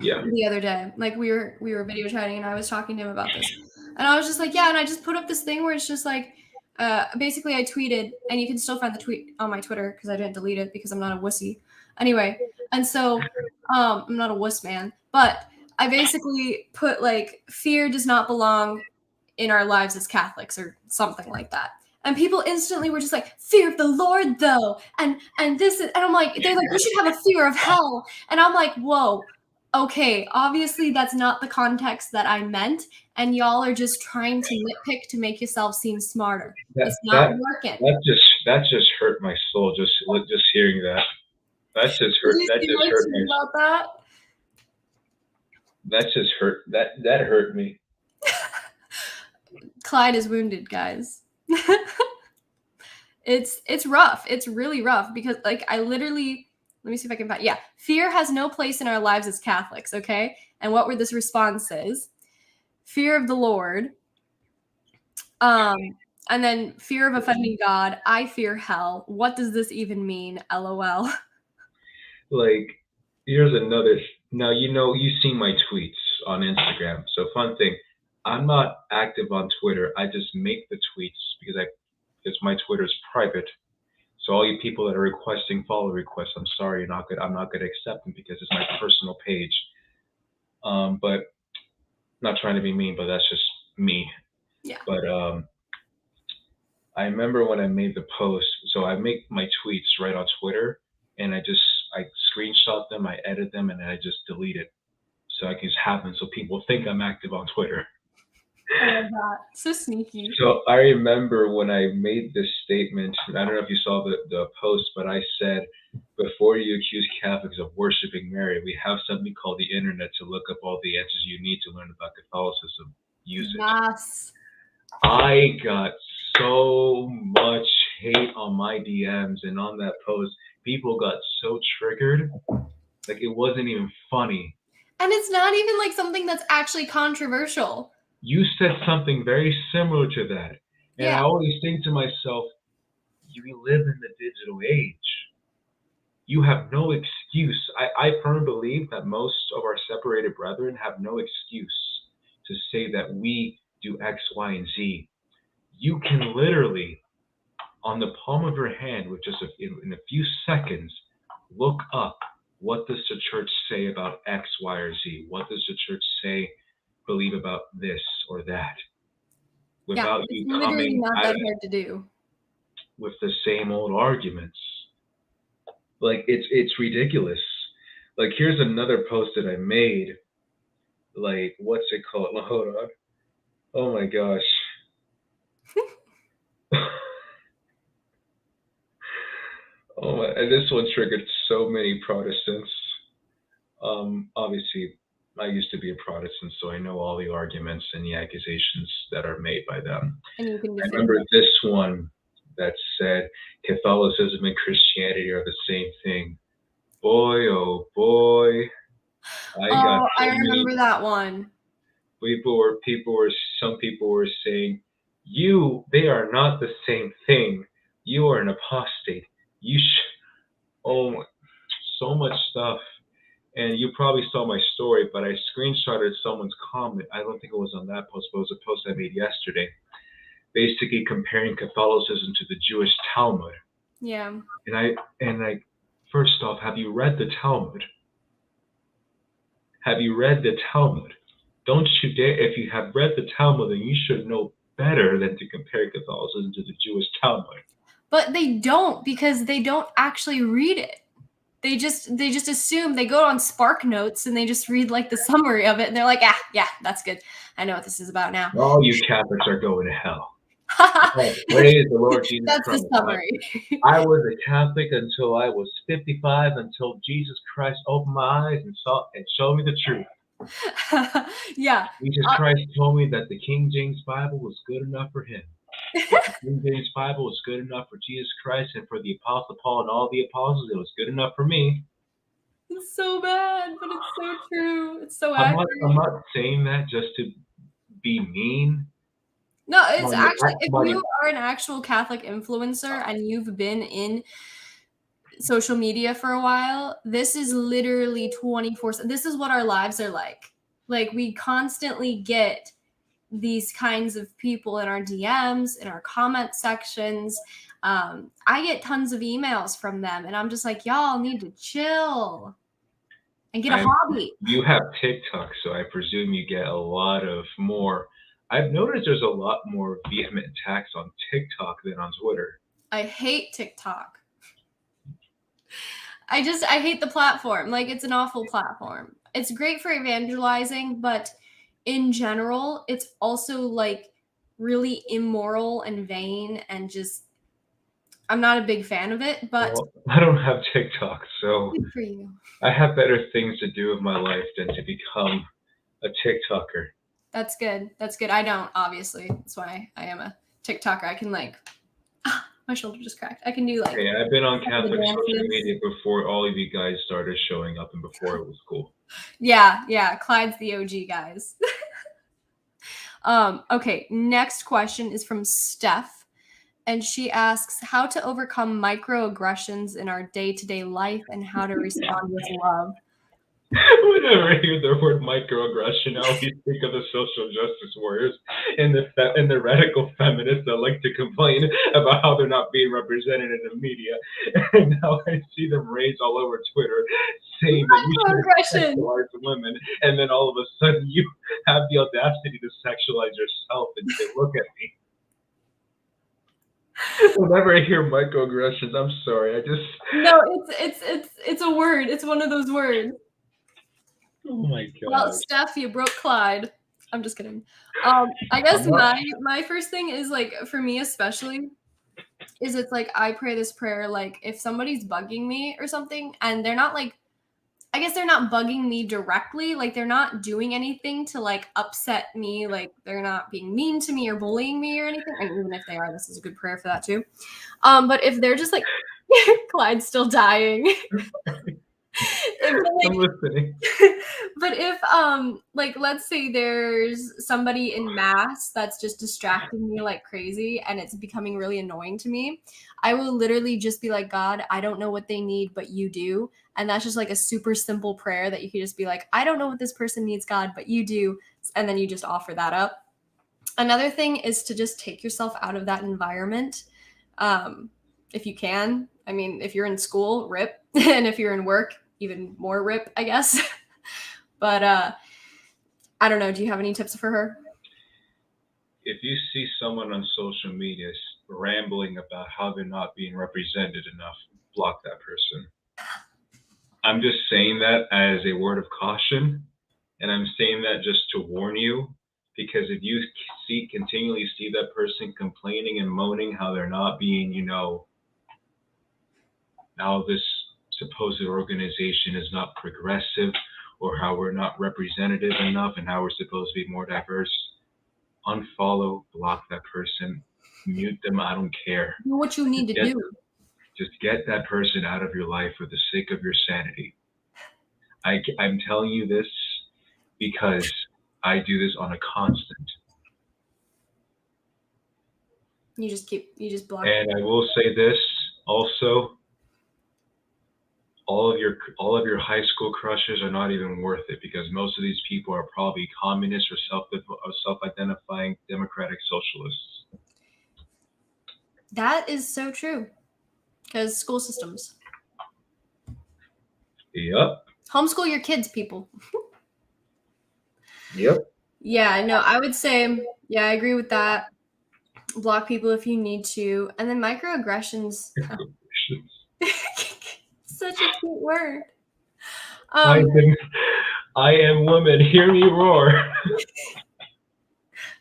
the other day. Like we were video chatting and I was talking to him about this. And I was just like, yeah, and I just put up this thing where it's just like basically I tweeted, and you can still find the tweet on my Twitter because I didn't delete it because I'm not a wussy. Anyway, and so I'm not a wuss man, but I basically put like fear does not belong in our lives as Catholics or something like that. And people instantly were just like, fear of the Lord though, and this is, and I'm like, they're like, you should have a fear of hell. And I'm like, whoa, okay, obviously that's not the context that I meant, and y'all are just trying to nitpick to make yourself seem smarter. It's not working. That just hurt my soul. Just hearing that. That just hurt. That just hurt me. About that? That just hurt. That hurt me. Clyde is wounded, guys. It's rough. It's really rough because like I literally, let me see if I can find. Yeah, fear has no place in our lives as Catholics. Okay, and what were this responses? Fear of the Lord. And then fear of offending God. I fear hell. What does this even mean? LOL. Like, here's another. Now, you've seen my tweets on Instagram. So, fun thing, I'm not active on Twitter. I just make the tweets because my Twitter is private. So all you people that are requesting follow requests, I'm sorry, I'm not going to accept them because it's my personal page. But not trying to be mean, but that's just me. Yeah. But I remember when I made the post. So I make my tweets right on Twitter, and I screenshot them, I edit them, and then I just delete it. So I can just have them so people think I'm active on Twitter. I love that. So sneaky. So I remember when I made this statement, I don't know if you saw the post, but I said, before you accuse Catholics of worshiping Mary, we have something called the internet to look up all the answers you need to learn about Catholicism. Use it. Yes. I got so much hate on my DMs and on that post. People got so triggered, like it wasn't even funny. And it's not even like something that's actually controversial. You said something very similar to that. And Yeah. I always think to myself, you live in the digital age. You have no excuse. I firmly believe that most of our separated brethren have no excuse to say that we do X, Y, and Z. You can literally, on the palm of your hand, with just in a few seconds, look up what does the church say about X, Y, or Z? What does the church believe about this or that? Without you coming not that hard to do with the same old arguments. Like it's ridiculous. Like here's another post that I made. Like what's it called? Hold on. Oh my gosh. And this one triggered so many Protestants. Obviously, I used to be a Protestant, so I know all the arguments and the accusations that are made by them. And you can I remember this one that said Catholicism and Christianity are the same thing. Boy, oh boy. I remember that one. Some people were saying, they are not the same thing. You are an apostate. So much stuff. And you probably saw my story, but I screenshotted someone's comment. I don't think it was on that post, but it was a post I made yesterday, basically comparing Catholicism to the Jewish Talmud. Yeah. And I first off, have you read the Talmud? Have you read the Talmud? Don't you dare, if you have read the Talmud, then you should know better than to compare Catholicism to the Jewish Talmud. But they don't, because they don't actually read it. They just assume, they go on Spark Notes and they just read like the summary of it and they're like, yeah, that's good. I know what this is about now. All you Catholics are going to hell. Praise the Lord Jesus That's Christ. The summary. I was a Catholic until I was 55, until Jesus Christ opened my eyes and showed me the truth. Yeah. Jesus Christ told me that the King James Bible was good enough for him. The King James Bible was good enough for Jesus Christ, and for the Apostle Paul and all the apostles, it was good enough for me. It's so bad, but it's so true. It's so accurate. I'm not saying that just to be mean. No, it's actually, if you are an actual Catholic influencer and you've been in social media for a while, this is literally 24/7. This is what our lives are like. Like, we constantly get these kinds of people in our DMs, in our comment sections. I get tons of emails from them, and I'm just like, y'all need to chill and get a hobby. You have TikTok, so I presume you get a lot of more. I've noticed there's a lot more vehement attacks on TikTok than on Twitter. I hate TikTok. I hate the platform. Like, it's an awful platform. It's great for evangelizing, but in general, it's also like really immoral and vain, and just, I'm not a big fan of it, but Well, I don't have TikTok, so good for you. I have better things to do with my life than to become a TikToker. That's good. That's good. I don't, obviously. That's why I am a TikToker. I can like, my shoulder just cracked. I can do like. Hey, I've been on Catholic social dances. media before all of you guys started showing up and before it was cool. Yeah. Clyde's the OG, guys. Okay, next question is from Steph. And she asks how to overcome microaggressions in our day-to-day life and how to respond with love. Whenever I hear the word microaggression, I always think of the social justice warriors and the radical feminists that like to complain about how they're not being represented in the media. And now I see them raised all over Twitter saying that you should sexualize women, and then all of a sudden you have the audacity to sexualize yourself and say, "Look at me." Whenever I hear microaggressions, I'm sorry. No, it's a word. It's one of those words. Oh my god. Well, Steph, you broke Clyde. I'm just kidding. I guess my first thing is, like, for me especially, is it's like I pray this prayer, like, if somebody's bugging me or something, and they're not like, I guess they're not bugging me directly, like they're not doing anything to like upset me, like they're not being mean to me or bullying me or anything. And even if they are, this is a good prayer for that too. But if they're just like, Clyde's still dying. I'm listening. But if like, let's say there's somebody in mass that's just distracting me like crazy and it's becoming really annoying to me, I will literally just be like, God, I don't know what they need, but you do. And that's just like a super simple prayer that you can just be like, I don't know what this person needs, God, but you do. And then you just offer that up. Another thing is to just take yourself out of that environment. If you can. I mean, if you're in school, rip. And if you're in work, even more rip, I guess. But I don't know. Do you have any tips for her? If you see someone on social media rambling about how they're not being represented enough, block that person. I'm just saying that as a word of caution, and I'm saying that just to warn you, because if you continually see that person complaining and moaning how they're not being, how this supposed organization is not progressive, or how we're not representative enough, and how we're supposed to be more diverse, unfollow, block that person, mute them. I don't care. Do what you need to do. Just get that person out of your life for the sake of your sanity. I'm telling you this because I do this on a constant. You just block. And I will say this also. All of your high school crushes are not even worth it, because most of these people are probably communists or self-identifying democratic socialists. That is so true. Because school systems. Yep. Homeschool your kids, people. Yep. Yeah, no, I would say, yeah, I agree with that. Block people if you need to. And then microaggressions. Such a cute word. I am woman, hear me roar.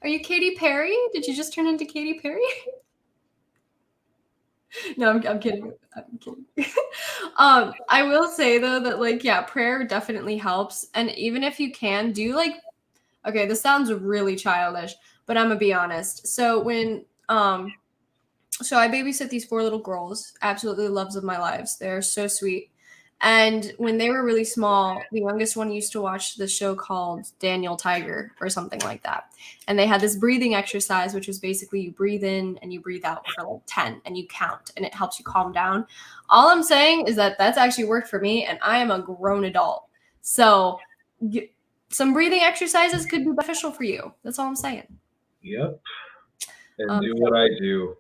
Are you Katy Perry? Did you just turn into Katy Perry? No, I'm kidding. I'm kidding. I will say though that, like, yeah, prayer definitely helps. And even if you can do, like, okay, this sounds really childish, but I'm gonna be honest. So when so I babysit these 4 little girls, absolutely loves of my lives. They're so sweet. And when they were really small, the youngest one used to watch the show called Daniel Tiger or something like that. And they had this breathing exercise, which was basically you breathe in and you breathe out for like 10 and you count, and it helps you calm down. All I'm saying is that that's actually worked for me, and I am a grown adult. So some breathing exercises could be beneficial for you. That's all I'm saying. Yep. And do what I do.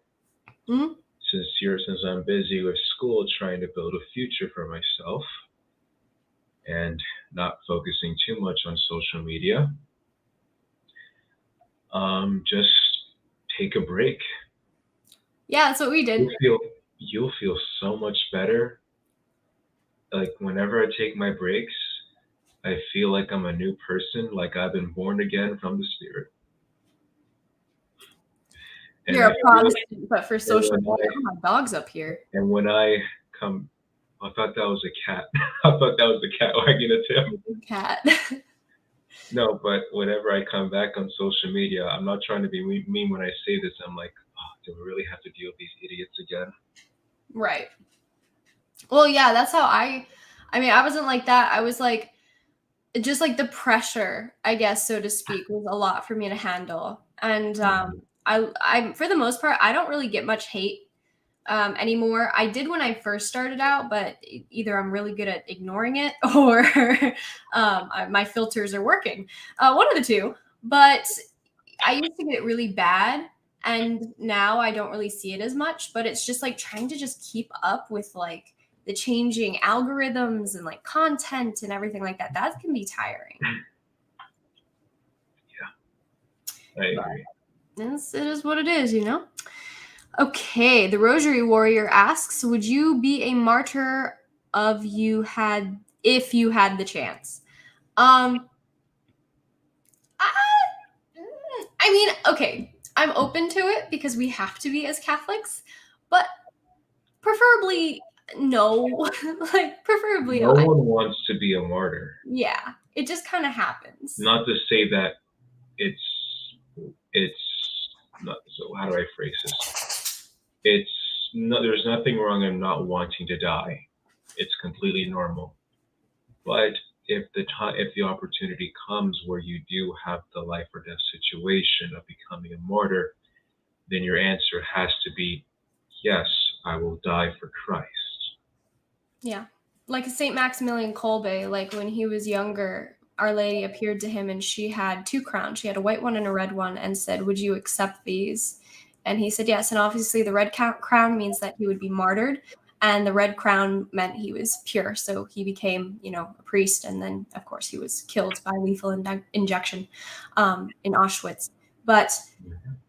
Mhm. Since I'm busy with school trying to build a future for myself and not focusing too much on social media, just take a break. Yeah, that's what we did. You'll feel so much better. Like whenever I take my breaks, I feel like I'm a new person, like I've been born again from the Spirit. And You're a Protestant, but for social media. Oh, my dog's up here. And when I come, I thought that was a cat. I thought that was the cat wagging a tail. Cat. No, but whenever I come back on social media, I'm not trying to be mean when I say this. I'm like, oh, do we really have to deal with these idiots again? Right. Well, yeah, that's how I mean, I wasn't like that. I was like, just like the pressure, I guess, so to speak, was a lot for me to handle. And I for the most part, I don't really get much hate anymore. I did when I first started out, but either I'm really good at ignoring it or my filters are working. One of the two. But I used to get it really bad, and now I don't really see it as much. But it's just like trying to just keep up with like the changing algorithms and like content and everything like that. That can be tiring. Yeah, I agree. It is what it is, you know? Okay, the Rosary Warrior asks, would you be a martyr if you had the chance? I mean, okay, I'm open to it because we have to be as Catholics, but preferably no. Like preferably no one wants to be a martyr. Yeah, it just kind of happens. Not to say that it's not, so how do I phrase this? There's nothing wrong in not wanting to die. It's completely normal. But if the opportunity comes where you do have the life or death situation of becoming a martyr, then your answer has to be, yes, I will die for Christ. Yeah. Like St. Maximilian Kolbe, like when he was younger, Our Lady appeared to him and she had 2 crowns. She had a white one and a red one and said, would you accept these? And he said yes. And obviously the red crown means that he would be martyred. And the red crown meant he was pure. So he became, a priest. And then, of course, he was killed by lethal injection in Auschwitz. But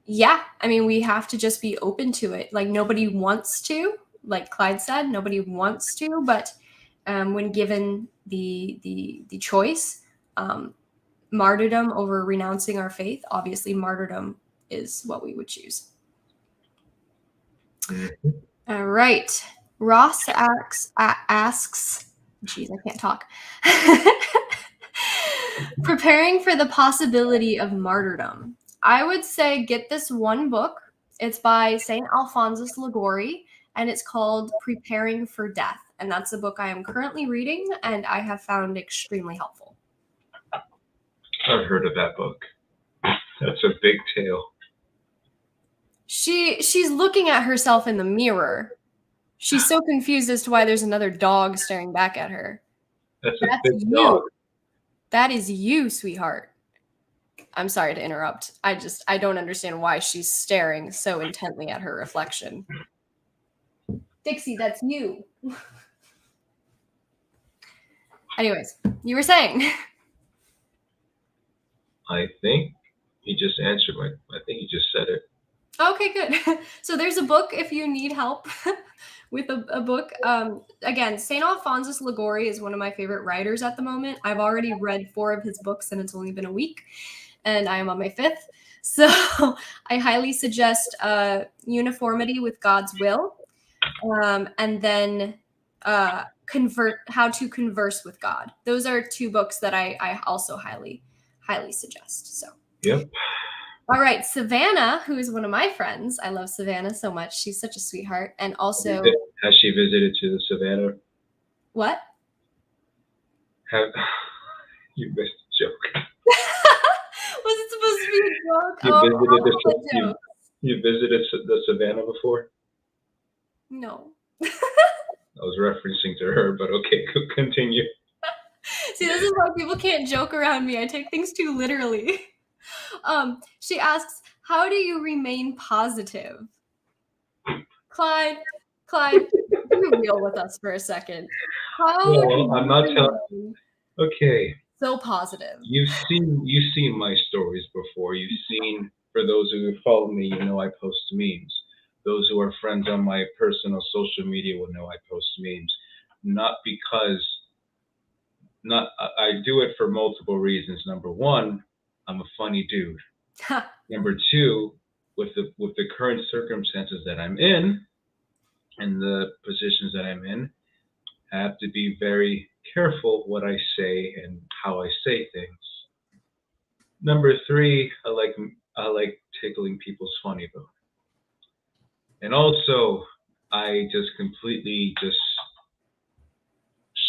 yeah, I mean, we have to just be open to it. Like nobody wants to, like Clyde said, nobody wants to. But when given the choice, martyrdom over renouncing our faith, obviously martyrdom is what we would choose. Mm-hmm. All right. Ross asks, geez, I can't talk. Preparing for the possibility of martyrdom. I would say get this one book. It's by St. Alphonsus Liguori, and it's called Preparing for Death. And that's a book I am currently reading, and I have found extremely helpful. I've heard of that book. That's a big tale. She's looking at herself in the mirror. She's so confused as to why there's another dog staring back at her. That's a big dog. That is you, sweetheart. I'm sorry to interrupt. I don't understand why she's staring so intently at her reflection. Dixie, that's you. Anyways, you were saying. I think he just answered I think he just said it. Okay, good. So there's a book if you need help with a book. Again, St. Alphonsus Liguori is one of my favorite writers at the moment. I've already read 4 of his books and it's only been a week, and I am on my 5th. So I highly suggest Uniformity with God's Will, and then How to Converse with God. Those are 2 books that I also highly suggest. So. Yep. All right, Savannah, who is one of my friends. I love Savannah so much. She's such a sweetheart. And also... Has she visited to the Savannah? What? You missed the joke. Was it supposed to be a joke? You visited the Savannah before? No. I was referencing to her, but okay, continue. See, this is why people can't joke around me. I take things too literally. She asks, how do you remain positive? Clyde, be real with us for a second. How do Well, I'm you not telling. remain Okay, so positive? you've seen my stories before. You've seen, for those who follow me, you know I post memes. Those who are friends on my personal social media will know I post memes. Not because not I do it for multiple reasons. Number one, I'm a funny dude. Number two, with the current circumstances that I'm in and the positions that I'm in, I have to be very careful what I say and how I say things. Number three, I like tickling people's funny bone. And also, I just completely just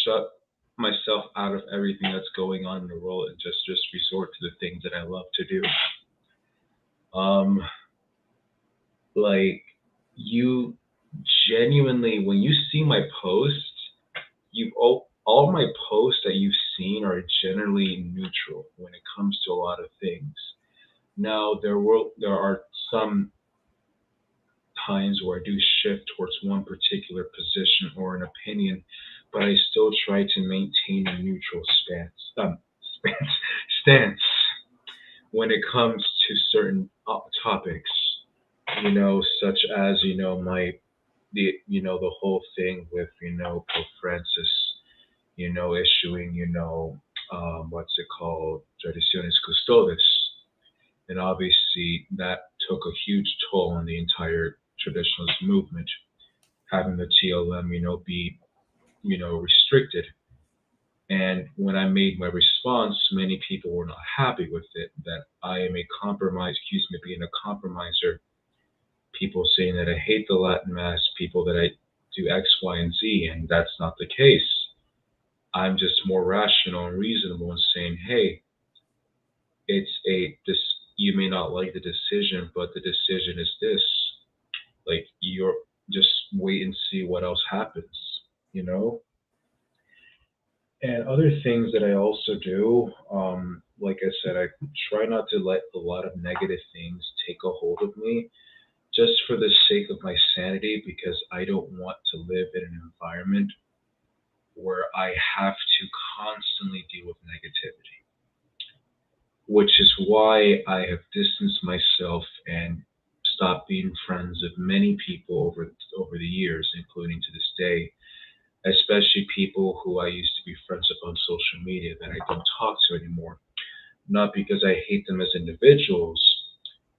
shut myself out of everything that's going on in the world and just resort to the things that I love to do. Like you genuinely, when you see my posts, you all my posts that you've seen are generally neutral when it comes to a lot of things. Now there are some times where I do shift towards one particular position or an opinion, but I still try to maintain a neutral stance when it comes to certain topics. Such as the whole thing with Pope Francis, issuing what's it called, Traditiones Custodes, and obviously that took a huge toll on the entire traditionalist movement, having the TLM, be, restricted. And when I made my response, many people were not happy with it, that I am a compromise, excuse me, being a compromiser. People saying that I hate the Latin Mass, people that I do X, Y, and Z, and that's not the case. I'm just more rational and reasonable in saying, hey, this, you may not like the decision, but the decision is this. Like, you're just wait and see what else happens, you know? And other things that I also do, like I said, I try not to let a lot of negative things take a hold of me just for the sake of my sanity, because I don't want to live in an environment where I have to constantly deal with negativity, which is why I have distanced myself and stopped being friends of many people over the years, including to this day, especially people who I used to be friends with on social media that I don't talk to anymore. Not because I hate them as individuals,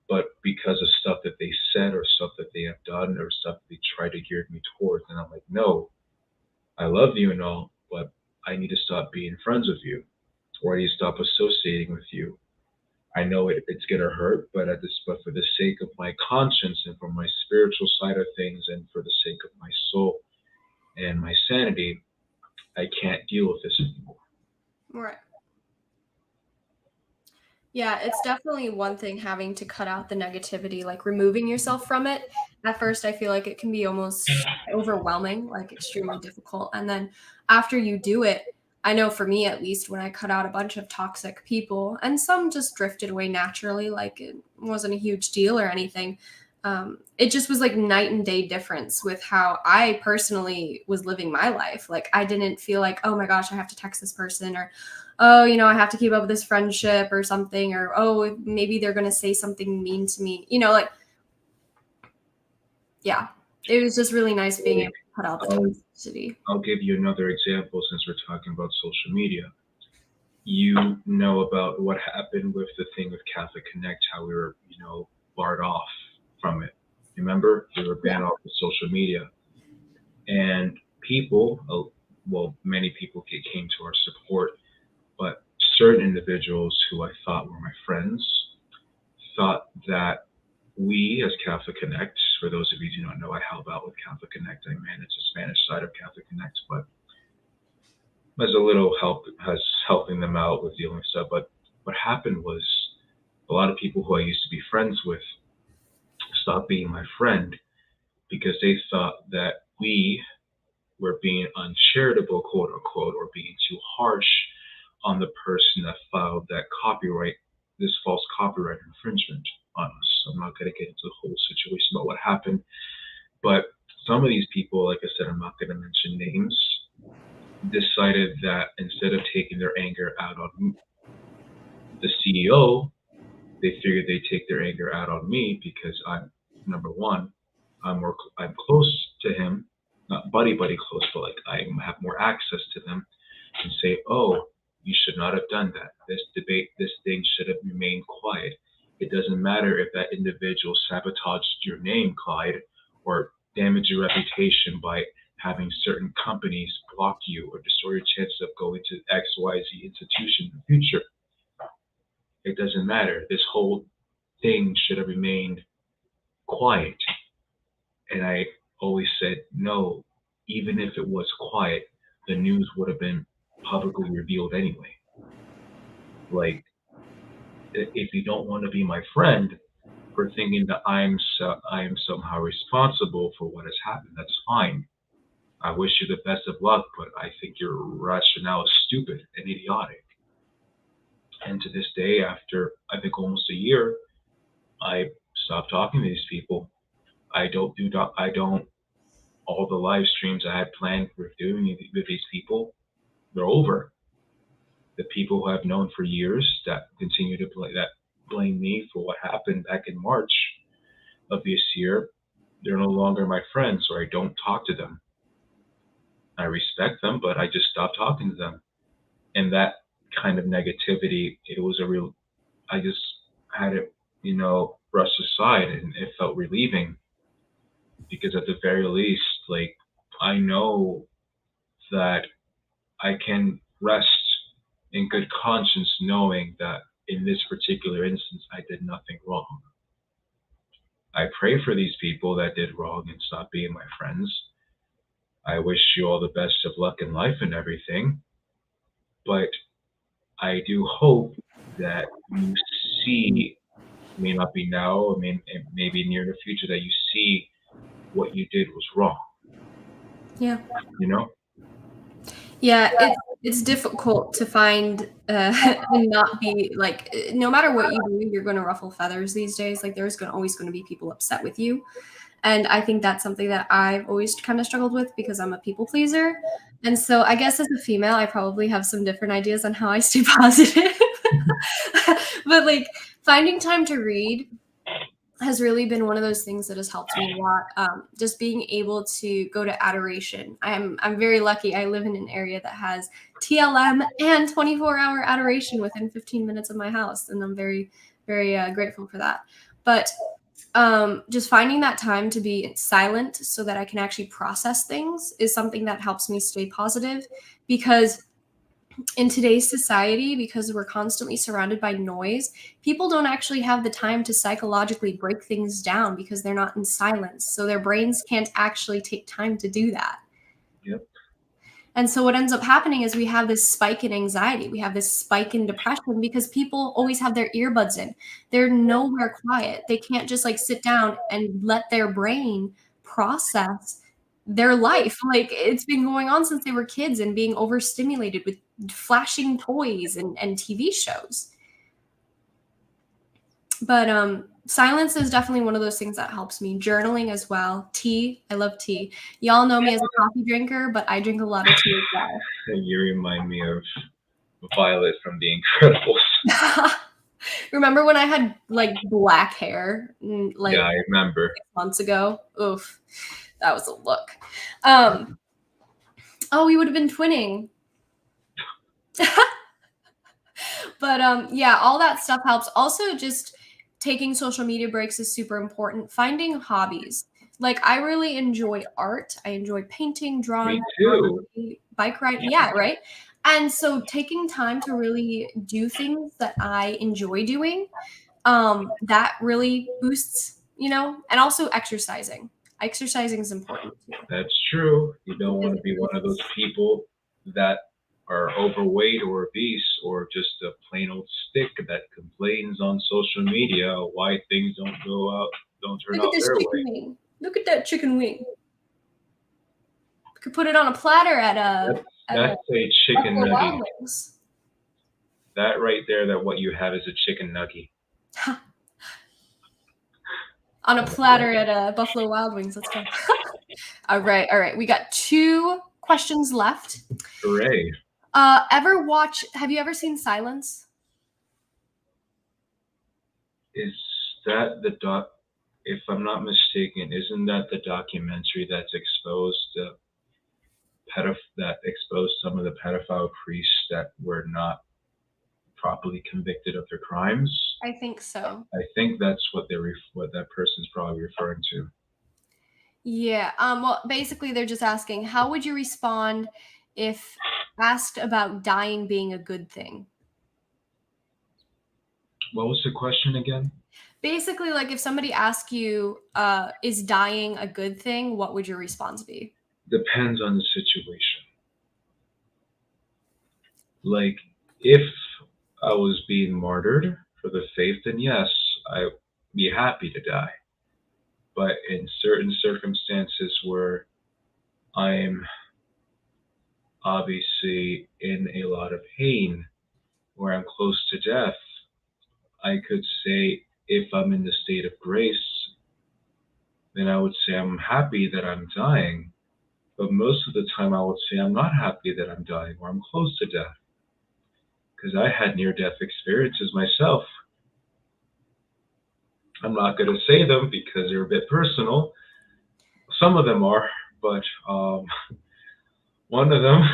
but because of stuff that they said or stuff that they have done or stuff they try to gear me towards. And I'm like, no, I love you and all, but I need to stop being friends with you, or I need to stop associating with you. I know it's gonna hurt, but for the sake of my conscience and for my spiritual side of things and for the sake of my soul and my sanity, I can't deal with this anymore. Right. Yeah, it's definitely one thing having to cut out the negativity, like removing yourself from it. At first, I feel like it can be almost overwhelming, like extremely difficult. And then after you do it, I know for me at least, when I cut out a bunch of toxic people, and some just drifted away naturally, like it wasn't a huge deal or anything. It just was like night and day difference with how I personally was living my life. Like I didn't feel like, oh my gosh, I have to text this person, or oh, I have to keep up with this friendship or something, or oh, maybe they're going to say something mean to me. Like, yeah, it was just really nice being able to cut out the toxicity. I'll give you another example since we're talking about social media. You know about what happened with the thing with Catholic Connect, how we were, barred off from it. Remember? We were banned off of social media. And people, many people came to our support, but certain individuals who I thought were my friends thought that we, as Catholic Connect, for those of you who do not know, I help out with Catholic Connect. I manage the Spanish side of Catholic Connect, but as a little help, has helping them out with dealing with stuff. But what happened was a lot of people who I used to be friends with stopped being my friend because they thought that we were being uncharitable, quote unquote, or being too harsh on the person that filed that copyright, this false copyright infringement on us. I'm not going to get into the whole situation about what happened, but some of these people, like I said, I'm not going to mention names, decided that instead of taking their anger out on the CEO, they figured they'd take their anger out on me because I'm, number one, I'm close to him, not buddy close, but like I have more access to them, and say, oh, you should not have done that. This thing should have remained quiet. It doesn't matter if that individual sabotaged your name, Clyde, or damaged your reputation by having certain companies block you or destroy your chances of going to XYZ institution in the future. It doesn't matter. This whole thing should have remained quiet. And I always said, no, even if it was quiet, the news would have been publicly revealed anyway. Like, if you don't want to be my friend for thinking that I am somehow responsible for what has happened, that's fine. I wish you the best of luck, but I think your rationale is stupid and idiotic. And to this day, after I think almost a year, I stopped talking to these people. I don't all the live streams I had planned for doing with these people, they're over. The people who I've known for years that continue to blame me for what happened back in March of this year, they're no longer my friends, or I don't talk to them. I respect them, but I just stopped talking to them. And that kind of negativity, I just had it, brushed aside, and it felt relieving, because at the very least, like, I know that I can rest in good conscience knowing that in this particular instance, I did nothing wrong. I pray for these people that did wrong and stopped being my friends. I wish you all the best of luck in life and everything. But I do hope that you see, may not be now, maybe near the future, that you see what you did was wrong. Yeah. Yeah, it's difficult to find and not be like, no matter what you do, you're going to ruffle feathers these days. Like, there's always going to be people upset with you. And I think that's something that I've always kind of struggled with because I'm a people pleaser. And so I guess as a female, I probably have some different ideas on how I stay positive. But like, finding time to read has really been one of those things that has helped me a lot. Just being able to go to adoration. I'm very lucky. I live in an area that has TLM and 24-hour adoration within 15 minutes of my house, and I'm very, very grateful for that. But just finding that time to be silent so that I can actually process things is something that helps me stay positive, because in today's society, because we're constantly surrounded by noise, people don't actually have the time to psychologically break things down because they're not in silence. So their brains can't actually take time to do that. Yep. And so what ends up happening is we have this spike in anxiety. We have this spike in depression because people always have their earbuds in. They're nowhere quiet. They can't just like sit down and let their brain process their life. Like, it's been going on since they were kids and being overstimulated with flashing toys and TV shows. But silence is definitely one of those things that helps me. Journaling as well. Tea. I love tea. Y'all know me as a coffee drinker, but I drink a lot of tea as well. You remind me of Violet from The Incredibles. Remember when I had like black hair? Like, yeah, I remember. 6 months ago. Oof. That was a look. Oh, we would have been twinning. But yeah, all that stuff helps. Also, just taking social media breaks is super important. Finding hobbies. Like, I really enjoy art. I enjoy painting, drawing, Me too. bike riding. Yeah, right? And so taking time to really do things that I enjoy doing, that really boosts, and also exercising. Exercising is important too. That's true. You don't want to be one of those people that are overweight or obese, or just a plain old stick that complains on social media why things don't turn out their way. Wing. Look at that chicken wing. You could put it on a platter at That's a chicken nugget. that right there, that what you have is a chicken nugget. On a platter at Buffalo Wild Wings. Let's go. All right. We got 2 questions left. Hooray. Have you ever seen Silence? Is that the if I'm not mistaken, isn't that the documentary that's exposed that exposed some of the pedophile priests that were not properly convicted of their crimes? I think so. I think that's what that person's probably referring to. Yeah. Well, basically, they're just asking, how would you respond if asked about dying being a good thing? What was the question again? Basically, like if somebody asked you, is dying a good thing, what would your response be? Depends on the situation. Like, if I was being martyred for the faith, then yes, I'd be happy to die. But in certain circumstances where I'm obviously in a lot of pain, where I'm close to death, I could say, if I'm in the state of grace, then I would say I'm happy that I'm dying. But most of the time I would say I'm not happy that I'm dying or I'm close to death. Because I had near-death experiences myself. I'm not going to say them because they're a bit personal. Some of them are, but one of them,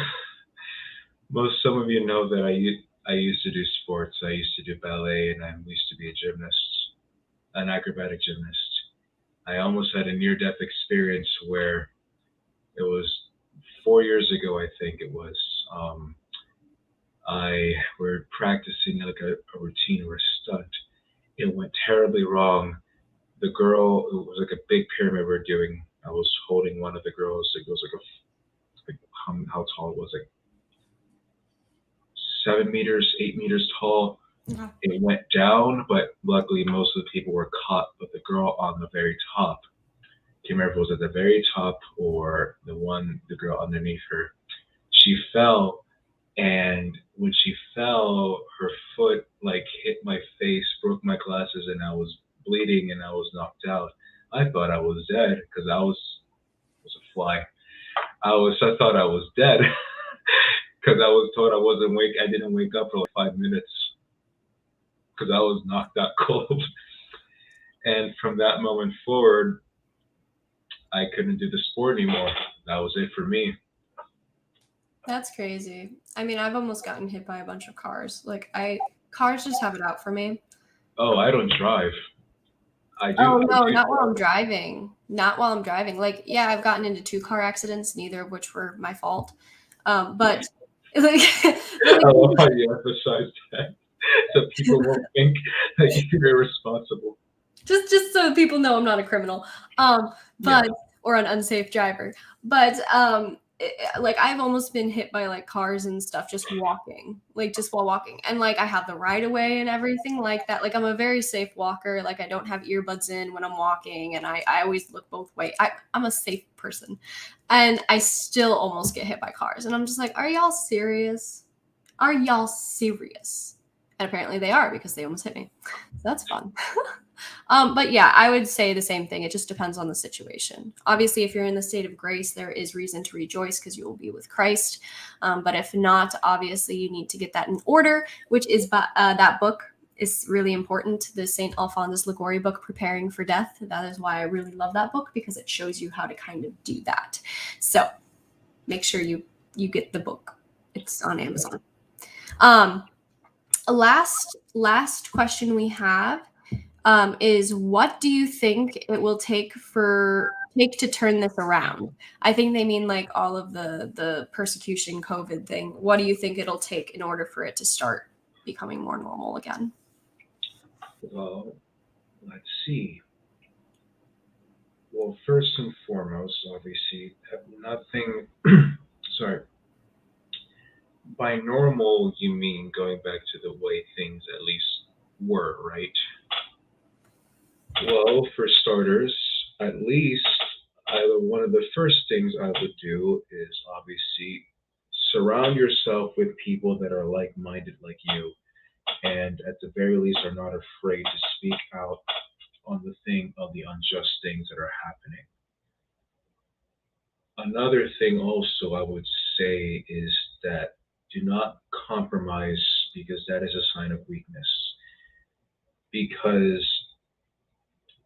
some of you know that I used to do sports. I used to do ballet, and I used to be a gymnast, an acrobatic gymnast. I almost had a near-death experience where it was 4 years ago, I think it was. We're practicing like a routine or a stunt. It went terribly wrong. The girl, it was like a big pyramid we were doing. I was holding one of the girls. It was like how tall it was, like 7 meters, 8 meters tall. Yeah. It went down, but luckily most of the people were caught. But the girl on the very top, I can't remember if it was at the very top or the girl underneath her, she fell. And when she fell, her foot like hit my face, broke my glasses, and I was bleeding and I was knocked out. I thought I was dead because I was a fly. I thought I was dead because I was told I didn't wake up for like 5 minutes because I was knocked out cold. And from that moment forward, I couldn't do the sport anymore. That was it for me. That's crazy. I mean, I've almost gotten hit by a bunch of cars. Like cars just have it out for me. Oh, I don't drive. I do. Oh no, not while I'm driving. Not while I'm driving. Like, yeah, I've gotten into 2 car accidents, neither of which were my fault. But like, I love how you emphasize that, so people won't think that you're irresponsible. Just so people know I'm not a criminal, or an unsafe driver. But like I've almost been hit by like cars and stuff just walking, like just while walking, and like I have the right of way and everything like that. Like I'm a very safe walker. Like I don't have earbuds in when I'm walking, and I always look both ways. I'm a safe person, and I still almost get hit by cars, and I'm just like, are y'all serious? Are y'all serious? And apparently they are, because they almost hit me. So that's fun. But yeah, I would say the same thing. It just depends on the situation. Obviously, if you're in the state of grace, there is reason to rejoice because you will be with Christ. But if not, obviously, you need to get that in order, which is that book is really important. The St. Alphonsus Liguori book, Preparing for Death. That is why I really love that book, because it shows you how to kind of do that. So make sure you get the book. It's on Amazon. Last question we have is, what do you think it will take to turn this around? I think they mean like all of the persecution, COVID thing. What do you think it'll take in order for it to start becoming more normal again? Well, let's see. Well, first and foremost, obviously, nothing. Sorry. By normal, you mean going back to the way things at least were, right? Well, for starters, at least one of the first things I would do is obviously surround yourself with people that are like-minded like you. and at the very least are not afraid to speak out on the unjust things that are happening. Another thing also I would say is that do not compromise, because that is a sign of weakness. Because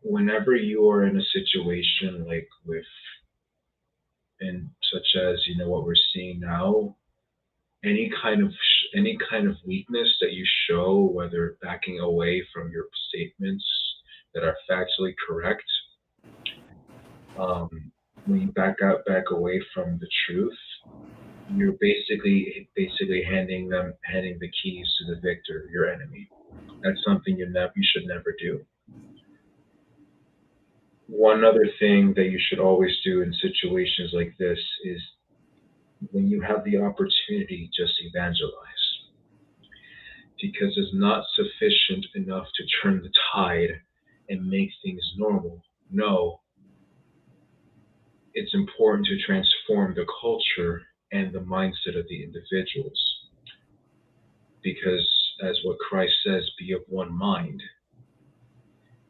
whenever you are in a situation like such as what we're seeing now, any kind of weakness that you show, whether backing away from your statements that are factually correct, when you back away from the truth, you're basically handing the keys to the victor, your enemy. That's something you should never do. One other thing that you should always do in situations like this is, when you have the opportunity, just evangelize, because it's not sufficient enough to turn the tide and make things normal. No, it's important to transform the culture and the mindset of the individuals, because as what Christ says, be of one mind.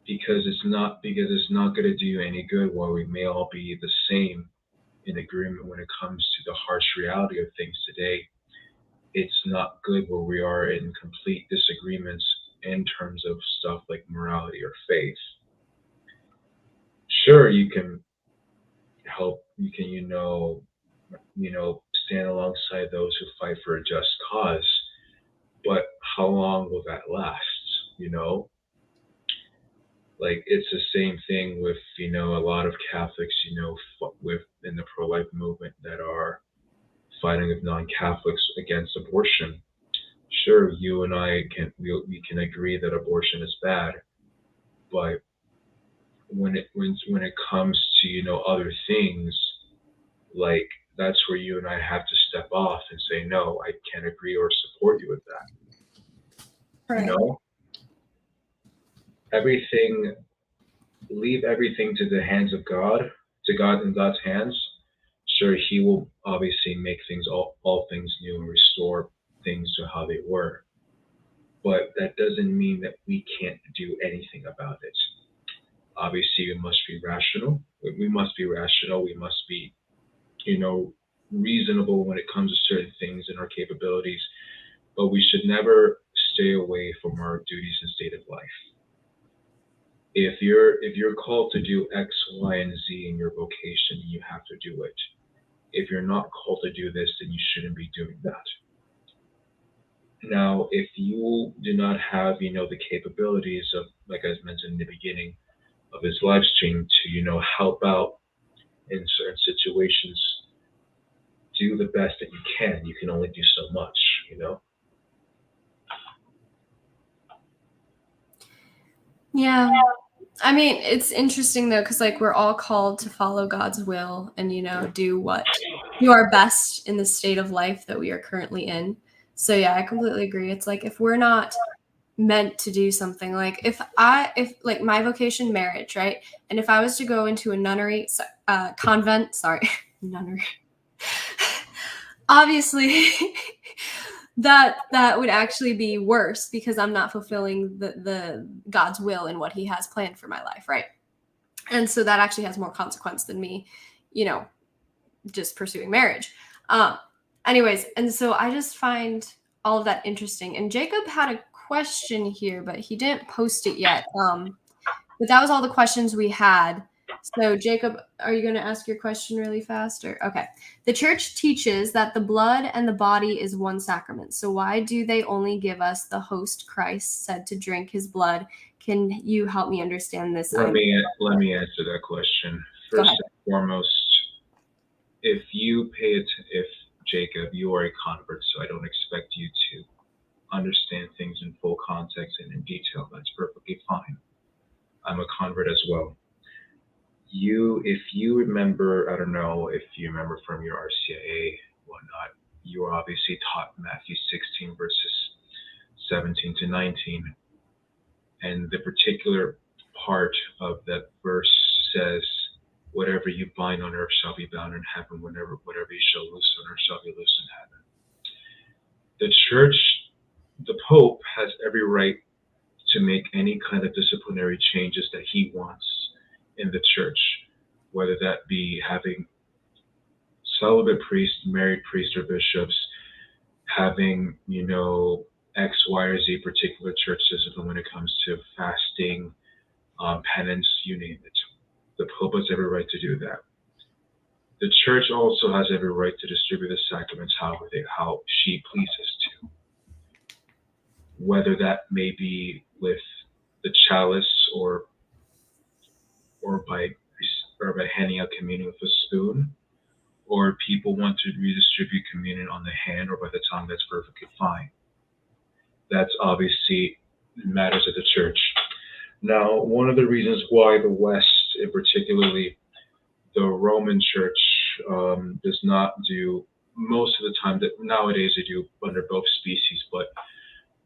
Because it's not going to do any good while we may all be the same in agreement when it comes to the harsh reality of things today. It's not good where we are in complete disagreements in terms of stuff like morality or faith. Sure, you can help, stand alongside those who fight for a just cause, but how long will that last? Like, it's the same thing with, a lot of Catholics, in the pro-life movement that are fighting with non-Catholics against abortion. Sure, you and I we can agree that abortion is bad, but when it comes to other things, like, that's where you and I have to step off and say, no, I can't agree or support you with that. Right. Leave everything to the hands of God, to God and God's hands. Sure, He will obviously make things all things new and restore things to how they were. But that doesn't mean that we can't do anything about it. Obviously, we must be rational. We must be, reasonable when it comes to certain things and our capabilities. But we should never stay away from our duties and state of life. If you're called to do X, Y, and Z in your vocation, you have to do it. If you're not called to do this, then you shouldn't be doing that. Now, if you do not have, the capabilities of, like I mentioned in the beginning of this live stream, to, help out in certain situations, do the best that you can. You can only do so much, Yeah. I mean, it's interesting though, because like we're all called to follow God's will and do our best in the state of life that we are currently in. So yeah, I completely agree. It's like, if we're not meant to do something, like if like my vocation, marriage, right? And if I was to go into a convent, nunnery, obviously that would actually be worse, because I'm not fulfilling the God's will and what He has planned for my life, right? And so that actually has more consequence than me, just pursuing marriage. Anyways, and so I just find all of that interesting. And Jacob had a question here, but he didn't post it yet. But that was all the questions we had. So Jacob, are you going to ask your question really fast? Okay. The church teaches that the blood and the body is one sacrament. So why do they only give us the host Christ said to drink His blood? Can you help me understand this? Let me answer that question. First and foremost, if Jacob, you are a convert, so I don't expect you to understand things in full context and in detail. That's perfectly fine. I'm a convert as well. If you remember, I don't know if you remember from your RCIA, whatnot, you were obviously taught Matthew 16 verses 17 to 19. And the particular part of that verse says, whatever you bind on earth shall be bound in heaven, whatever you shall loose on earth shall be loosed in heaven. The church the Pope has every right to make any kind of disciplinary changes that he wants in the church, whether that be having celibate priests, married priests or bishops, having, X, Y, or Z particular church discipline when it comes to fasting, penance, you name it. The Pope has every right to do that. The church also has every right to distribute the sacraments how she pleases to, whether that may be with the chalice or by handing out communion with a spoon, or people want to redistribute communion on the hand or by the tongue. That's perfectly fine. That's obviously matters of the church. Now, one of the reasons why the West, and particularly the Roman Church, does not do most of the time, that nowadays they do under both species, but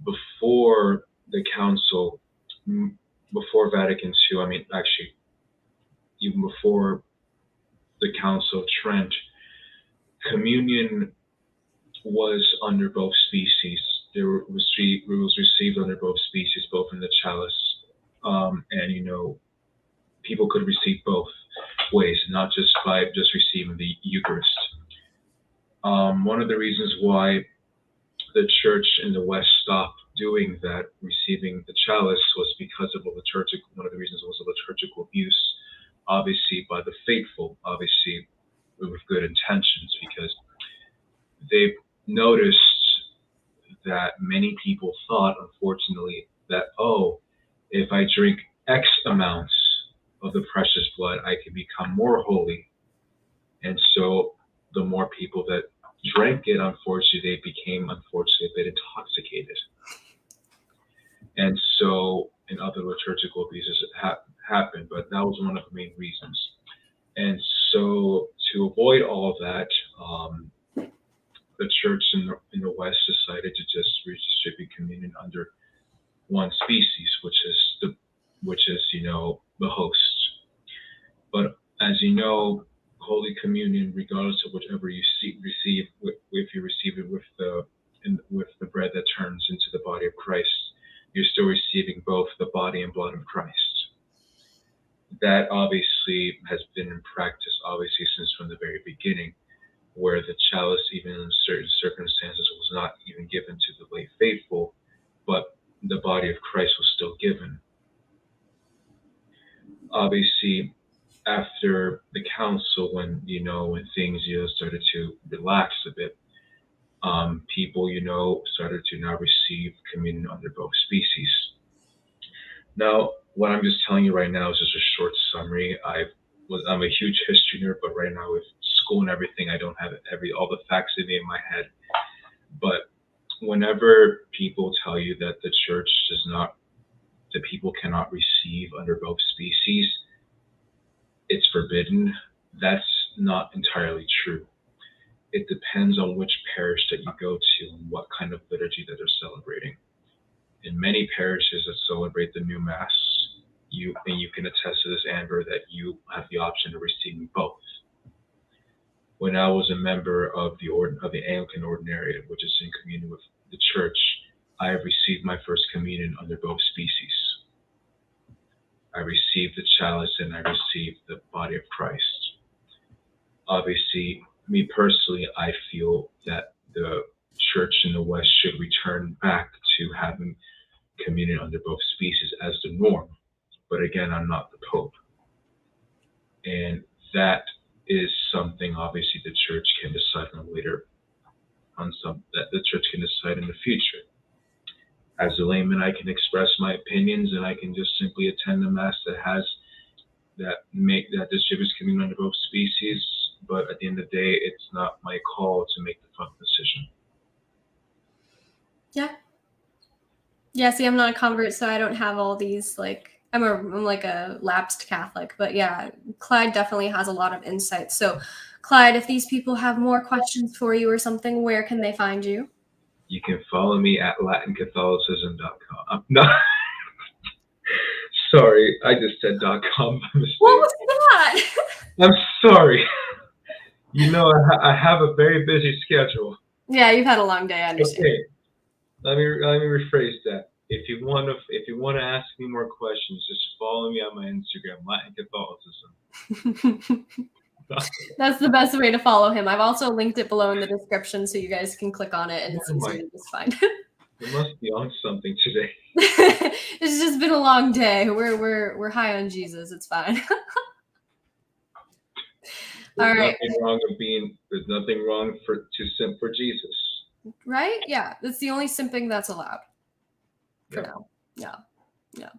before the council, before Vatican II, actually, even before the Council of Trent, communion was under both species. It was received under both species, both in the chalice, and people could receive both ways, not just by just receiving the Eucharist. One of the reasons why the church in the West stopped doing that, receiving the chalice, was because of one of the reasons was a liturgical abuse, obviously by the faithful, obviously with good intentions, because they noticed that many people thought, unfortunately, that, if I drink X amounts of the precious blood, I can become more holy. And so the more people that drank it, unfortunately, they became, a bit intoxicated. And so, and other liturgical abuses happened, but that was one of the main reasons. And so, to avoid all of that, the church in the West decided to just redistribute communion under one species, which is the host. But as you know, Holy Communion, regardless of whichever you receive, if you receive it with the bread that turns into the body of Christ, you're still receiving both the body and blood of Christ. That obviously has been in practice, obviously, since from the very beginning, where the chalice, even in certain circumstances, was not even given to the lay faithful, but the body of Christ was still given. Obviously, after the council, when things started to relax a bit, people started to now receive communion under both species. Now, what I'm just telling you right now is just a short summary. I'm a huge history nerd, but right now with school and everything, I don't have all the facts in my head. But whenever people tell you that the church that people cannot receive under both species, it's forbidden, that's not entirely true. It depends on which parish that you go to and what kind of liturgy that they're celebrating. In many parishes that celebrate the new Mass, you can attest to this, Amber, that you have the option of receiving both. When I was a member of the Anglican Ordinariate, which is in communion with the church, I have received my first communion under both species. I received the chalice and I received the body of Christ. Obviously, me personally, I feel that the church in the West should return back to having communion under both species as the norm. But again, I'm not the Pope. And that is something, obviously, the church can decide on later, that the church can decide in the future. As a layman, I can express my opinions, and I can just simply attend the Mass that distributes communion under both species. But at the end of the day, it's not my call to make the final decision. Yeah. See, I'm not a convert, so I don't have all these I'm like a lapsed Catholic, but yeah, Clyde definitely has a lot of insight. So, Clyde, if these people have more questions for you or something, where can they find you? You can follow me at latincatholicism.com. No, sorry, I just said .com by mistake. What was that? I'm sorry. I have a very busy schedule. Yeah, you've had a long day, I understand. Okay. Let me rephrase that. If you want to ask me more questions, just follow me on my Instagram, latincatholicism. That's the best way to follow him. I've also linked it below in the description so you guys can click on it and it's easy to just find. You must be on something today. It's just been a long day. We're high on Jesus. It's fine. There's nothing wrong to simp for Jesus. Right? Yeah. That's the only simping that's allowed. For now. Yeah. Yeah.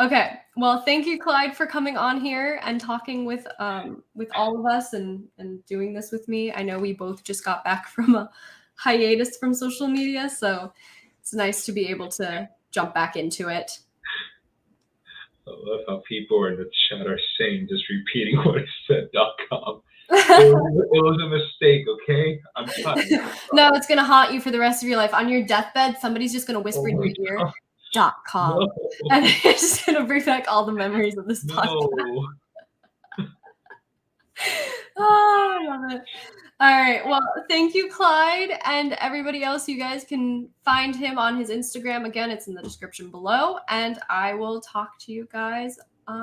Okay. Well, thank you, Clyde, for coming on here and talking with all of us and doing this with me. I know we both just got back from a hiatus from social media, so it's nice to be able to jump back into it. I love how people in the chat are saying, just repeating what I said.com. It was a mistake, okay? I'm tired. No, it's going to haunt you for the rest of your life. On your deathbed, somebody's just going to whisper in your ear, .com. No. And it's just going to bring back all the memories of this podcast. Oh, I love it. All right. Well, thank you, Clyde, and everybody else. You guys can find him on his Instagram. Again, it's in the description below. And I will talk to you guys